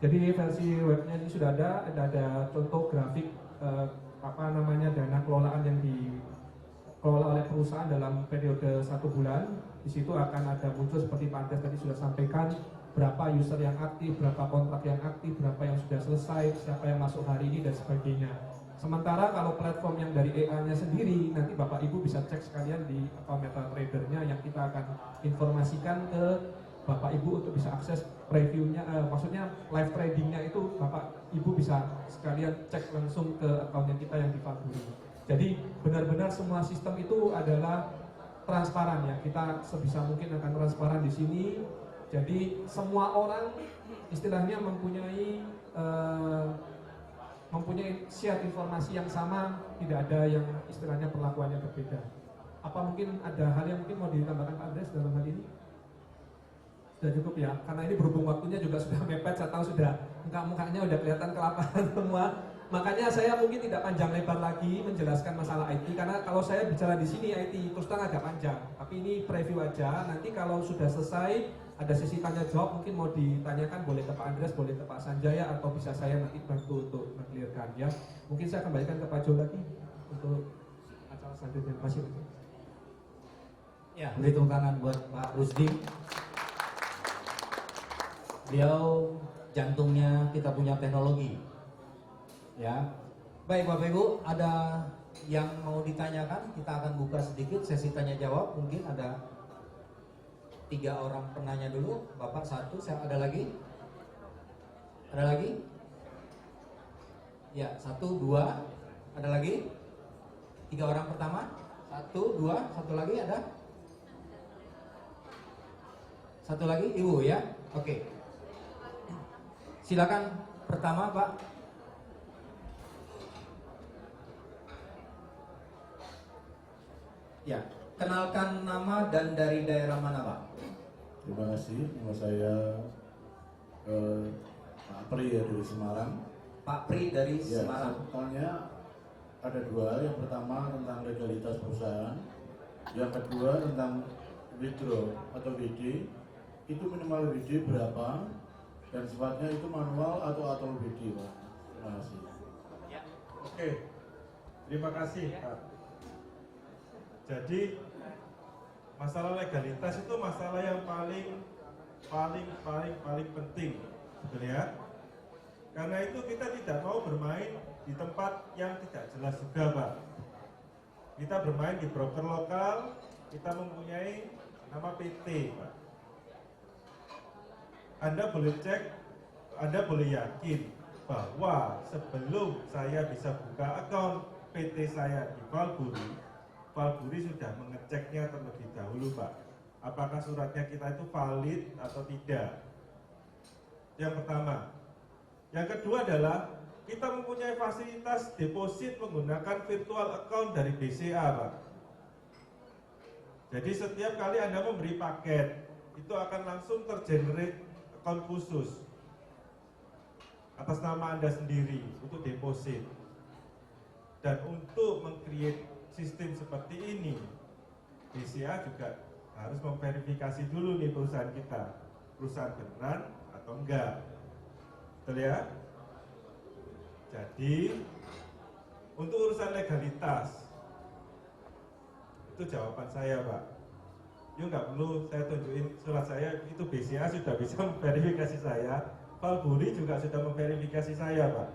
Jadi versi webnya ini sudah ada contoh grafik dana kelolaan yang dikelola oleh perusahaan dalam periode 1 bulan. Di situ akan ada muncul seperti Pak Andreas tadi sudah sampaikan, berapa user yang aktif, berapa kontrak yang aktif, berapa yang sudah selesai, siapa yang masuk hari ini, dan sebagainya. Sementara kalau platform yang dari EA-nya sendiri, nanti Bapak Ibu bisa cek sekalian di MetaTrader-nya yang kita akan informasikan ke Bapak Ibu untuk bisa akses reviewnya, maksudnya live tradingnya itu Bapak Ibu bisa sekalian cek langsung ke akunnya kita yang di Faburi. Jadi benar-benar semua sistem itu adalah transparan ya, kita sebisa mungkin akan transparan di sini. Jadi semua orang istilahnya mempunyai share informasi yang sama, tidak ada yang istilahnya perlakuannya berbeda. Apa mungkin ada hal yang mungkin mau ditambahkan Pak Andreas dalam hal ini? Sudah cukup ya, karena ini berhubung waktunya juga sudah mepet, saya tahu sudah muka-mukanya udah kelihatan kelaparan semua. Makanya saya mungkin tidak panjang lebar lagi menjelaskan masalah IT, karena kalau saya bicara di sini IT terus terang agak panjang. Tapi ini preview aja. Nanti kalau sudah selesai ada sesi tanya jawab, mungkin mau ditanyakan boleh ke Pak Andreas, boleh ke Pak Sanjaya, atau bisa saya nanti bantu untuk mengklirkan ya. Mungkin saya kembalikan ke Pak Jo lagi untuk acara selanjutnya. Terima kasih. Ya, beri tepuk tangan buat Pak Rusdi. Beliau jantungnya kita punya teknologi. Ya, baik Bapak Ibu, ada yang mau ditanyakan? Kita akan buka sedikit sesi tanya jawab. Mungkin ada 3 orang penanya dulu. Bapak 1, saya ada lagi? Ada lagi? Ya, 1, 2. Ada lagi? 3 orang pertama? 1, 2, 1 lagi ada? 1 lagi, Ibu ya? Oke. Silakan pertama Pak. Ya, kenalkan nama dan dari daerah mana Pak? Terima kasih, nama saya Pak Pri ya, dari Semarang. Pak Pri dari Ya, Semarang. soalnya ada 2, yang pertama tentang legalitas perusahaan, yang kedua tentang withdraw atau WD, itu minimal WD berapa, dan sifatnya itu manual atau WD Pak. Terima kasih. Oke, terima kasih Pak. Jadi masalah legalitas itu masalah yang paling penting, betul ya? Karena itu kita tidak mau bermain di tempat yang tidak jelas juga, Pak. Kita bermain di broker lokal, kita mempunyai nama PT, Pak. Anda boleh cek, Anda boleh yakin bahwa sebelum saya bisa buka akun PT saya di Valburi sudah mengeceknya terlebih dahulu, Pak. Apakah suratnya kita itu valid atau tidak? Yang pertama. Yang kedua adalah kita mempunyai fasilitas deposit menggunakan virtual account dari BCA, Pak. Jadi setiap kali Anda memberi paket, itu akan langsung tergenerate account khusus atas nama Anda sendiri untuk deposit. Dan untuk meng-create sistem seperti ini, BCA juga harus memverifikasi dulu nih perusahaan kita, perusahaan beneran atau enggak, betul ya? Jadi untuk urusan legalitas itu jawaban saya, Pak. Yuk nggak perlu saya tunjukin surat saya, itu BCA sudah bisa memverifikasi saya, Valburi juga sudah memverifikasi saya, Pak,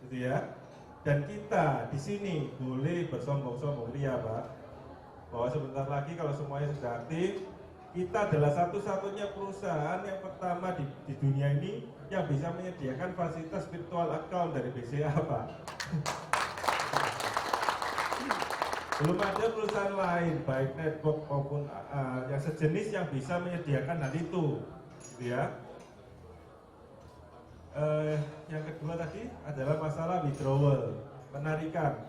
gitu ya. Dan kita di sini boleh bersombong-sombong ria, Pak, bahwa sebentar lagi kalau semuanya sudah aktif, kita adalah satu-satunya perusahaan yang pertama di dunia ini yang bisa menyediakan fasilitas virtual account dari BCA, Pak. Belum ada perusahaan lain, baik network maupun yang sejenis yang bisa menyediakan hal itu, gitu ya. Yang kedua tadi adalah masalah withdrawal, penarikan.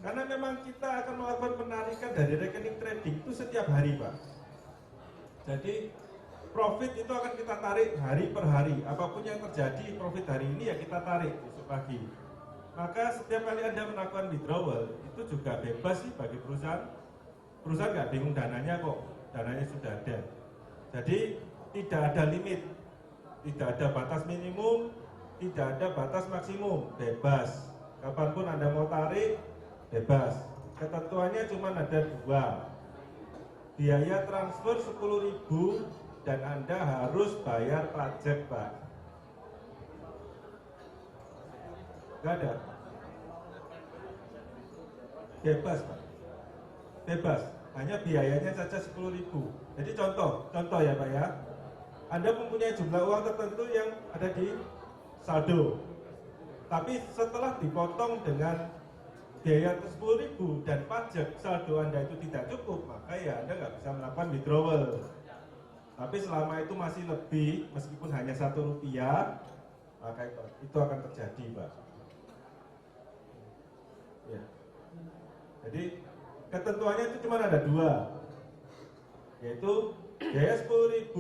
Karena memang kita akan melakukan penarikan dari rekening trading itu setiap hari, Pak. Jadi profit itu akan kita tarik hari per hari. Apapun yang terjadi profit hari ini ya kita tarik besok pagi. Maka setiap kali Anda melakukan withdrawal itu juga bebas sih bagi perusahaan. Perusahaan nggak bingung dananya kok, dananya sudah ada. Jadi tidak ada limit. Tidak ada batas minimum, tidak ada batas maksimum, bebas. Kapanpun Anda mau tarik, bebas. Ketentuannya cuma ada 2. Biaya transfer 10.000 dan Anda harus bayar pajak, Pak. Gak ada. Bebas, Pak. Bebas. Hanya biayanya saja 10.000. Jadi contoh ya, Pak ya. Anda mempunyai jumlah uang tertentu yang ada di saldo, tapi setelah dipotong dengan biaya 10.000 dan pajak saldo Anda itu tidak cukup, maka ya Anda nggak bisa melakukan withdrawal. Tapi selama itu masih lebih, meskipun hanya Rp1, maka itu akan terjadi, Pak. Ya. Jadi ketentuannya itu cuma ada 2, yaitu Biaya 10.000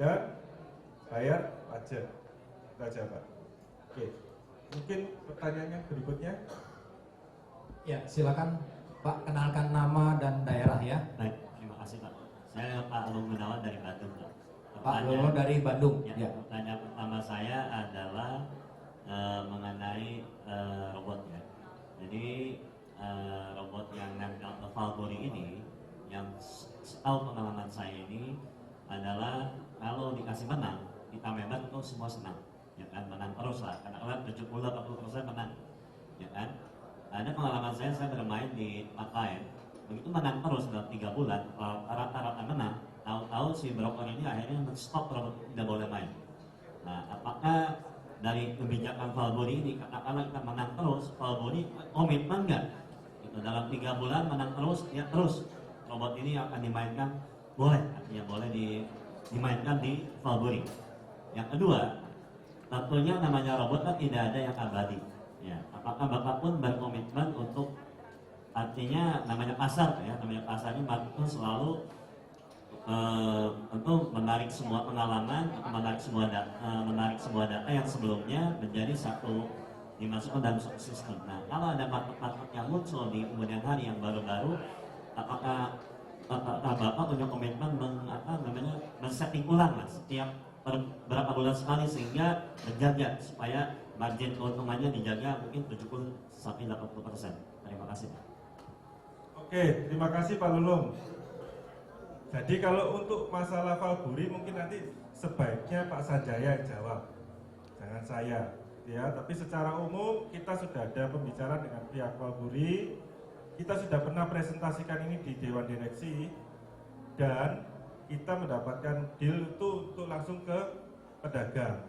dan bayar pajak. Itu aja Pak. Oke, mungkin pertanyaannya berikutnya. Ya, silakan Pak, kenalkan nama dan daerah ya. Baik, terima kasih Pak. Saya Pak Alung Gunawan dari Bandung Pak. Pak Lolo dari Bandung. Ya, Ya. pertanyaan pertama saya adalah mengenai robot ya. Jadi robot yang nempel ke Valkyrie ini, yang setahu pengalaman saya ini adalah kalau dikasih menang, kita memang itu semua senang, ya kan, menang terus lah. Karena 70-80% menang, ya kan. Ada pengalaman saya bermain di tempat lain, begitu menang terus dalam 3 bulan, rata-rata menang, tahu-tahu si broker ini akhirnya men-stop robot, tidak boleh main. Nah, apakah dari kebijakan Valkyrie ini, katakanlah kita menang terus, Valkyrie komitmen nggak? Itu dalam 3 bulan menang terus, ya terus robot ini akan dimainkan, boleh, artinya boleh dimainkan di Valkyrie. Yang kedua, tentunya namanya robot kan tidak ada yang abadi. Ya, apakah Bapak pun berkomitmen untuk, artinya namanya pasar ya, namanya pasar ini itu selalu untuk menarik semua pengalaman, menarik semua data yang sebelumnya menjadi satu dimasukkan dalam suatu sistem. Nah, kalau ada market-market yang muncul di kemudian hari yang baru-baru, apakah Bapak punya komitmen men-setting ulang lah setiap berapa bulan sekali sehingga menjaga supaya margin keuntungannya dijaga mungkin 70-80%. Terima kasih Pak. Oke, terima kasih Pak Lulung. Jadi kalau untuk masalah Valkyrie mungkin nanti sebaiknya Pak Sanjaya yang jawab, jangan saya. Ya, tapi secara umum kita sudah ada pembicaraan dengan pihak Valkyrie. Kita sudah pernah presentasikan ini di Dewan Direksi dan kita mendapatkan deal itu untuk langsung ke pedagang.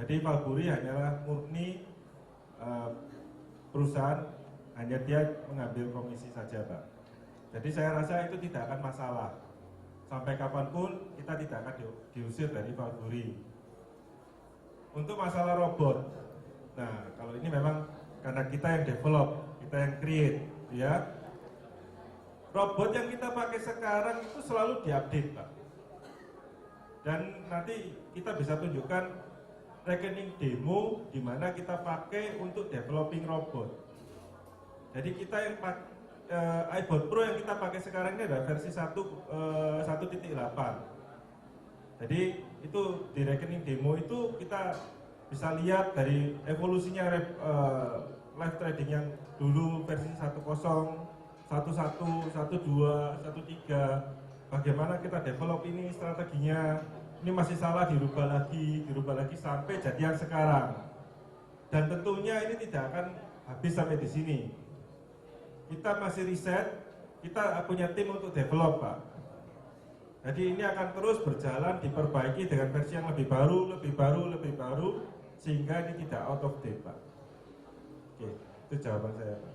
Jadi Valkyrie hanyalah murni perusahaan, hanya dia mengambil komisi saja Pak. Jadi saya rasa itu tidak akan masalah. Sampai kapanpun kita tidak akan diusir dari Valkyrie. Untuk masalah robot, nah kalau ini memang karena kita yang develop, kita yang create, ya. Robot yang kita pakai sekarang itu selalu diupdate, Pak. Dan nanti kita bisa tunjukkan rekening demo di mana kita pakai untuk developing robot. Jadi kita yang iBot Pro yang kita pakai sekarang ini adalah versi 1.8. Jadi itu di rekening demo itu kita bisa lihat dari evolusinya live trading yang dulu versi 10, 11, 12, 13. Bagaimana kita develop ini strateginya. Ini masih salah dirubah lagi sampai jadi yang sekarang. Dan tentunya ini tidak akan habis sampai di sini. Kita masih riset, kita punya tim untuk develop Pak. Jadi ini akan terus berjalan, diperbaiki dengan versi yang lebih baru, sehingga ini tidak out of date Pak. Oke, itu jawaban saya Pak.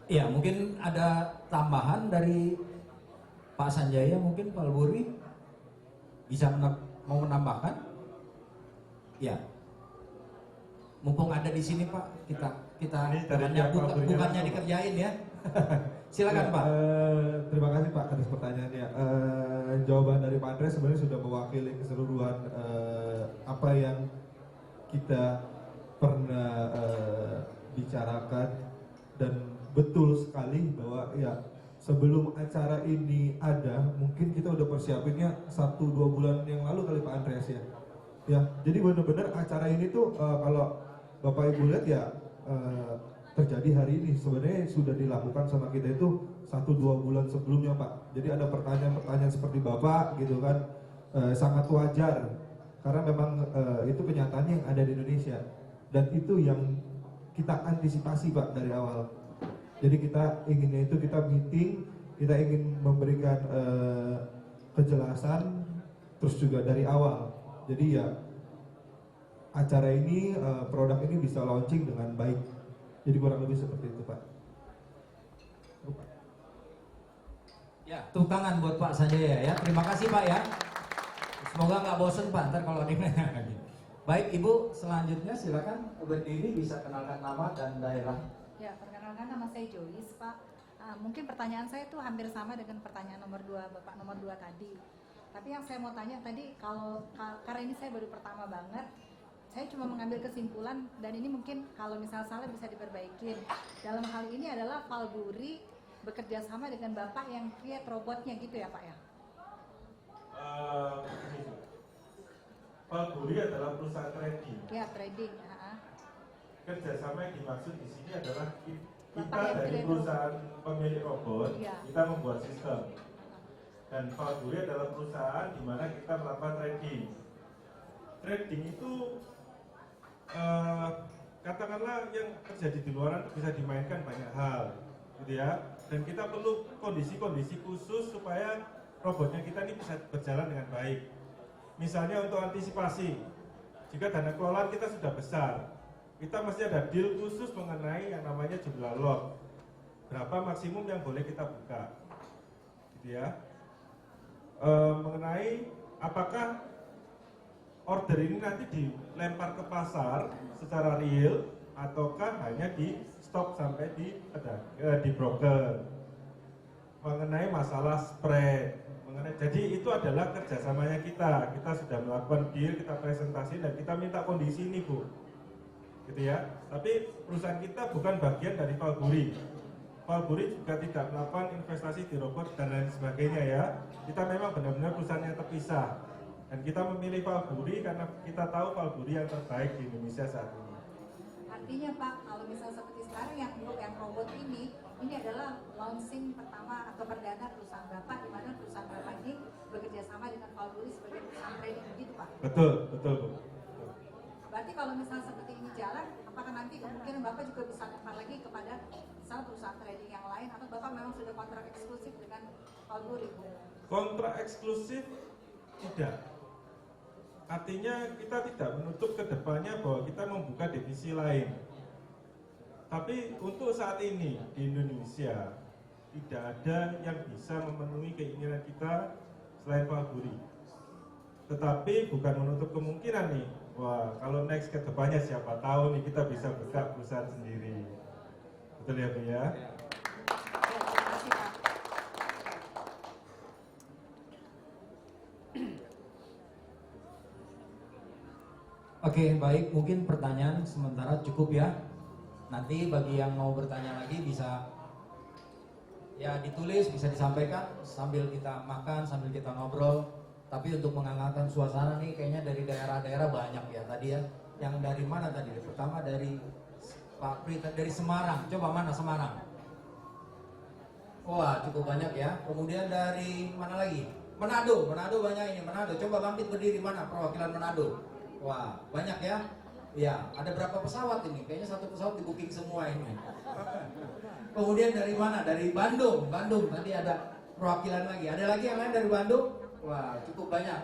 Iya, mungkin ada tambahan dari Pak Sanjaya, mungkin Pak Valkyrie bisa mau menambahkan? Ya, mumpung ada di sini Pak, kita bukannya dikerjain ya. Silakan ya, Pak. Terima kasih Pak atas pertanyaannya. Jawaban dari Pak Andres sebenarnya sudah mewakili keseluruhan apa yang kita pernah bicarakan, dan betul sekali bahwa ya sebelum acara ini ada mungkin kita udah persiapinnya 1-2 bulan yang lalu kali Pak Andres ya. Ya, jadi benar-benar acara ini tuh kalau Bapak Ibu lihat ya terjadi hari ini sebenarnya sudah dilakukan sama kita itu 1-2 bulan sebelumnya Pak. Jadi ada pertanyaan-pertanyaan seperti Bapak gitu kan, sangat wajar karena memang itu kenyataannya yang ada di Indonesia dan itu yang kita antisipasi Pak dari awal. Jadi kita inginnya itu kita meeting, kita ingin memberikan kejelasan terus juga dari awal. Jadi ya acara ini, produk ini bisa launching dengan baik. Jadi kurang lebih seperti itu Pak. Ya, tepuk tangan buat Pak Sanjaya ya. Terima kasih Pak ya. Semoga nggak bosen Pak ntar kalau ada yang nanya lagi. Baik Ibu, selanjutnya silakan berdiri, bisa kenalkan nama dan daerah. Ya, perkenalkan nama saya Joyce Pak. Mungkin pertanyaan saya tuh hampir sama dengan pertanyaan nomor 2 Bapak nomor 2 tadi. Tapi yang saya mau tanya tadi, karena ini saya baru pertama banget, saya cuma mengambil kesimpulan, dan ini mungkin kalau misal salah bisa diperbaikin. Dalam hal ini adalah Valburi bekerja sama dengan Bapak yang create robotnya gitu ya Pak ya? Valburi adalah perusahaan trading. Ya, trading. Kerjasama yang dimaksud di sini adalah kita Bapak yang dari create perusahaan pemilik robot, Iya. kita membuat sistem. Dan Valburi adalah perusahaan di mana kita melakukan trading. Trading itu katakanlah yang terjadi di luaran bisa dimainkan banyak hal, gitu ya. Dan kita perlu kondisi-kondisi khusus supaya robotnya kita ini bisa berjalan dengan baik. Misalnya untuk antisipasi, jika dana kelolaan kita sudah besar, kita mesti ada deal khusus mengenai yang namanya jumlah lot. Berapa maksimum yang boleh kita buka, gitu ya. Mengenai apakah order ini nanti dilempar ke pasar secara real ataukah hanya di stok sampai di broker. Mengenai masalah spread, jadi itu adalah kerjasamanya kita sudah melakukan deal, kita presentasi dan kita minta kondisi ini Bu, gitu ya. Tapi perusahaan kita bukan bagian dari Valburi. Valburi juga tidak melakukan investasi di robot dan lain sebagainya ya. Kita memang benar-benar perusahaan yang terpisah. Dan kita memilih Valburi karena kita tahu Valburi yang terbaik di Indonesia saat ini. Artinya Pak, kalau misalnya seperti sekarang yang robot ini adalah launching pertama atau perdana perusahaan Bapak, di mana perusahaan Bapak ini bekerja sama dengan Valburi sebagai perusahaan trading, begitu Pak? Betul Bu. Berarti kalau misalnya seperti ini jalan, apakah nanti kemungkinan Bapak juga bisa lempar lagi kepada misalnya perusahaan trading yang lain, atau Bapak memang sudah kontrak eksklusif dengan Valburi? Kontrak eksklusif tidak. Artinya kita tidak menutup ke depannya bahwa kita membuka divisi lain. Tapi untuk saat ini di Indonesia tidak ada yang bisa memenuhi keinginan kita selain Valburi. Tetapi bukan menutup kemungkinan nih, wah kalau next ke depannya siapa tahu nih kita bisa buka perusahaan sendiri. Betul ya Bu ya? Terima kasih Pak. Oke, baik, mungkin pertanyaan sementara cukup ya. Nanti bagi yang mau bertanya lagi bisa ya ditulis, bisa disampaikan sambil kita makan, sambil kita ngobrol. Tapi untuk menghangatkan suasana nih kayaknya dari daerah-daerah banyak ya tadi ya. Yang dari mana tadi? Pertama dari Pak Pri, dari Semarang. Coba mana Semarang? Wah, cukup banyak ya. Kemudian dari mana lagi? Manado banyak ini, Manado. Coba bangkit berdiri, mana perwakilan Manado? Wah, banyak ya. Ya, ada berapa pesawat ini? Kayaknya satu pesawat di booking semua ini. Kemudian dari mana? Dari Bandung. Tadi ada perwakilan lagi. Ada lagi yang lain dari Bandung? Wah, cukup banyak.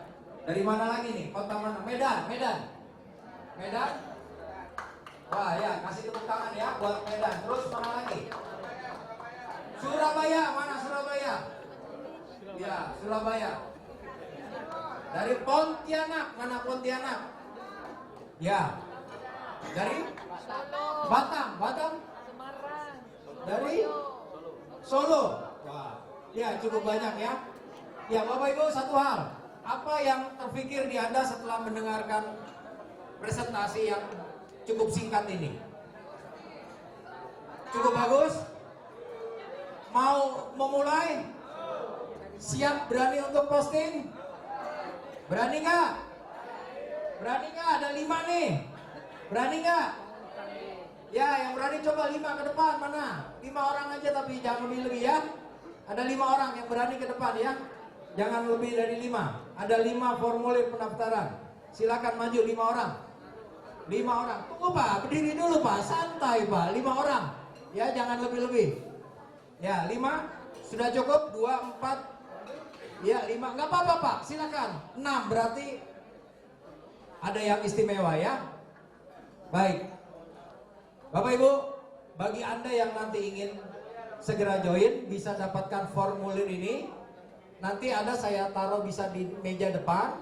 Dari mana lagi nih? Kota mana? Medan. Wah ya, kasih tepuk tangan ya buat Medan. Terus mana lagi? Surabaya, mana Surabaya? Ya, Surabaya. Dari Pontianak, mana Pontianak? Ya. Dari Batam. Dari Solo. Wah, ya cukup banyak ya. Ya Bapak Ibu, satu hal, apa yang terpikir di Anda setelah mendengarkan presentasi yang cukup singkat ini? Cukup bagus? Mau memulai? Siap, berani untuk posting? Berani nggak? Ada 5 nih. Berani nggak? Ya, yang berani coba 5 ke depan, mana? 5 orang aja tapi jangan lebih ya. Ada 5 orang yang berani ke depan ya. Jangan lebih dari 5. Ada 5 formulir pendaftaran. Silakan maju 5 orang. 5 orang. Tunggu Pak, berdiri dulu Pak. Santai Pak, 5 orang. Ya, jangan lebih-lebih. Ya, 5. Sudah cukup? 2, 4. Ya, 5. Nggak apa-apa Pak, silakan. 6 berarti ada yang istimewa ya. Baik. Bapak Ibu, bagi Anda yang nanti ingin segera join, bisa dapatkan formulir ini. Nanti ada saya taruh bisa di meja depan.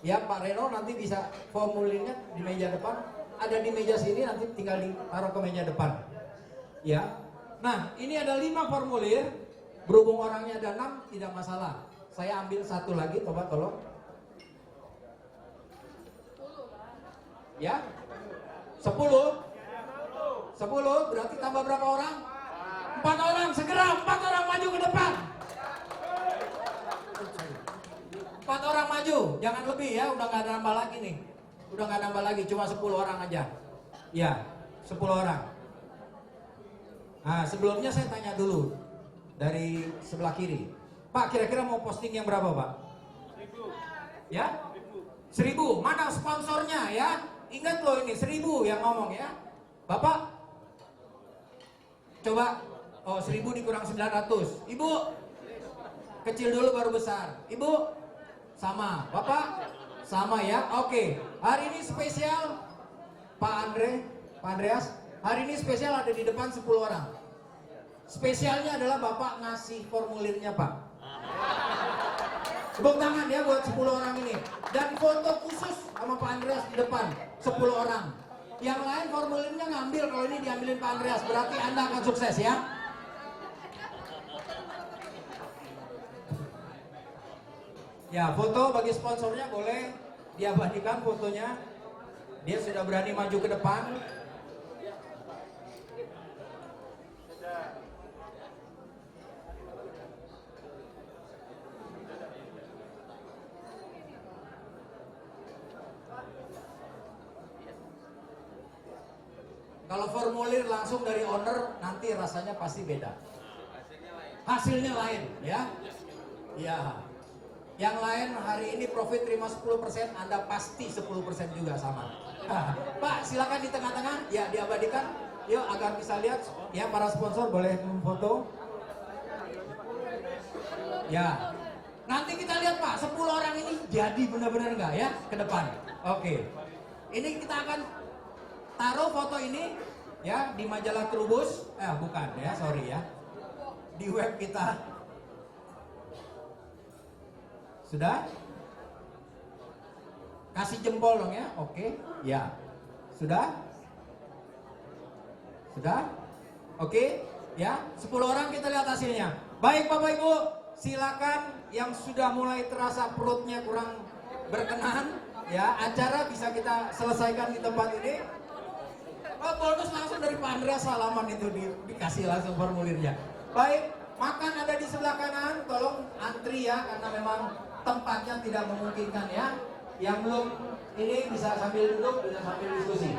Ya Pak Reno nanti bisa formulirnya di meja depan. Ada di meja sini nanti tinggal ditaruh ke meja depan. Ya. Nah, ini ada 5 formulir. Berhubung orangnya ada 6, tidak masalah. Saya ambil satu lagi, coba tolong. Ya? 10? 10, berarti tambah berapa orang? 4 orang, segera 4 orang maju ke depan. 4 orang maju, jangan lebih ya, udah gak nambah lagi nih. Udah gak nambah lagi, cuma 10 orang aja. Ya, 10 orang. Nah, sebelumnya saya tanya dulu dari sebelah kiri. Pak, kira-kira mau posting yang berapa, Pak? 1000. Ya? 1000. Mana sponsornya ya? Ingat loh ini 1000 yang ngomong ya. Bapak? Coba. Oh, 1000 dikurang 900. Ibu? Kecil dulu baru besar. Ibu? Sama. Bapak? Sama ya. Oke. Hari ini spesial Pak Andreas. Hari ini spesial ada di depan 10 orang. Spesialnya adalah Bapak ngasih formulirnya, Pak. Tepuk tangan ya buat 10 orang ini. Dan foto khusus sama Pak Andreas di depan 10 orang. Yang lain formulirnya ngambil, kalau ini diambilin Pak Andreas, berarti Anda akan sukses ya. Ya, foto bagi sponsornya boleh diabadikan fotonya. Dia sudah berani maju ke depan. Kalau formulir langsung dari owner, nanti rasanya pasti beda. Hasilnya lain, ya. Ya. Yang lain hari ini profit terima 10%, Anda pasti 10% juga sama. Pak, silakan di tengah-tengah, ya diabadikan. Yuk agar bisa lihat, ya para sponsor boleh memfoto. Ya. Nanti kita lihat Pak, 10 orang ini jadi benar-benar enggak ya ke depan. Oke. Ini kita akan taruh foto ini ya di majalah Trubus, bukan ya, sorry ya, di web kita. Sudah? Kasih jempol dong ya, oke, ya, sudah? Sudah? Oke, ya, 10 orang kita lihat hasilnya. Baik Bapak Ibu, silakan yang sudah mulai terasa perutnya kurang berkenan, ya, acara bisa kita selesaikan di tempat ini. Oh, bonus langsung dari Pak Andreas salaman itu dikasih langsung formulirnya. Baik, makan ada di sebelah kanan, tolong antri ya karena memang tempatnya tidak memungkinkan ya. Yang belum ini bisa sambil duduk, bisa sambil diskusi.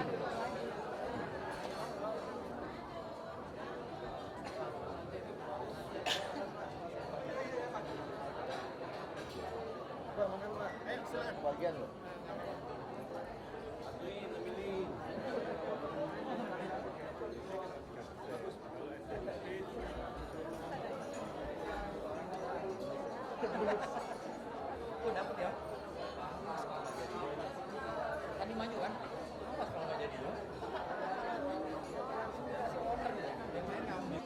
Bagian loh. Oh, dapat ya? Tadi maju kan? Apa kalau nggak jadi lo? Yang lain ngambil.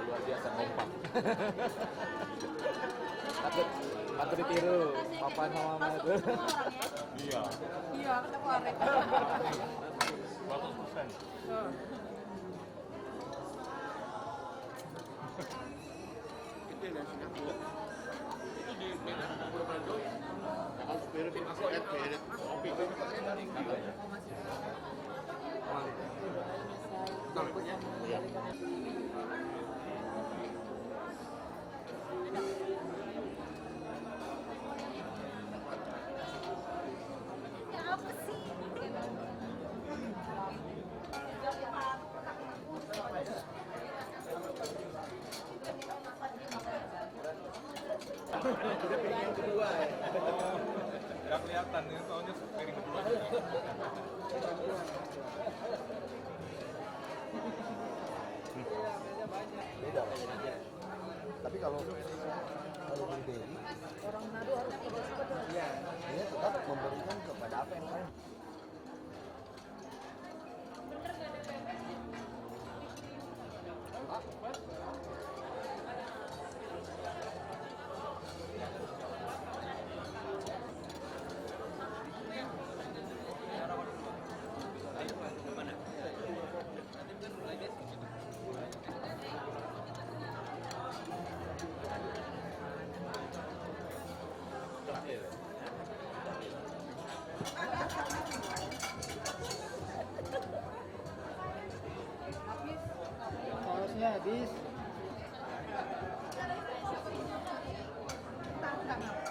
Luar biasa kompak. Patut ditiru papa sama mama itu. Iya. Iya, ketemu Arek. 100%. Itu yang Singapura. Itu di Medan Purbalingga. Kalau spirit masuk spirit kopi itu pasti dari kita. Iya. Udah piring yang kedua ya. Gak kelihatan ya, soalnya piring kedua. Beda lah. Tapi kalau di Delhi, orang Manado harus iya, dia tetap memberikan kepada apa yang lain. habis. Tak, enggak.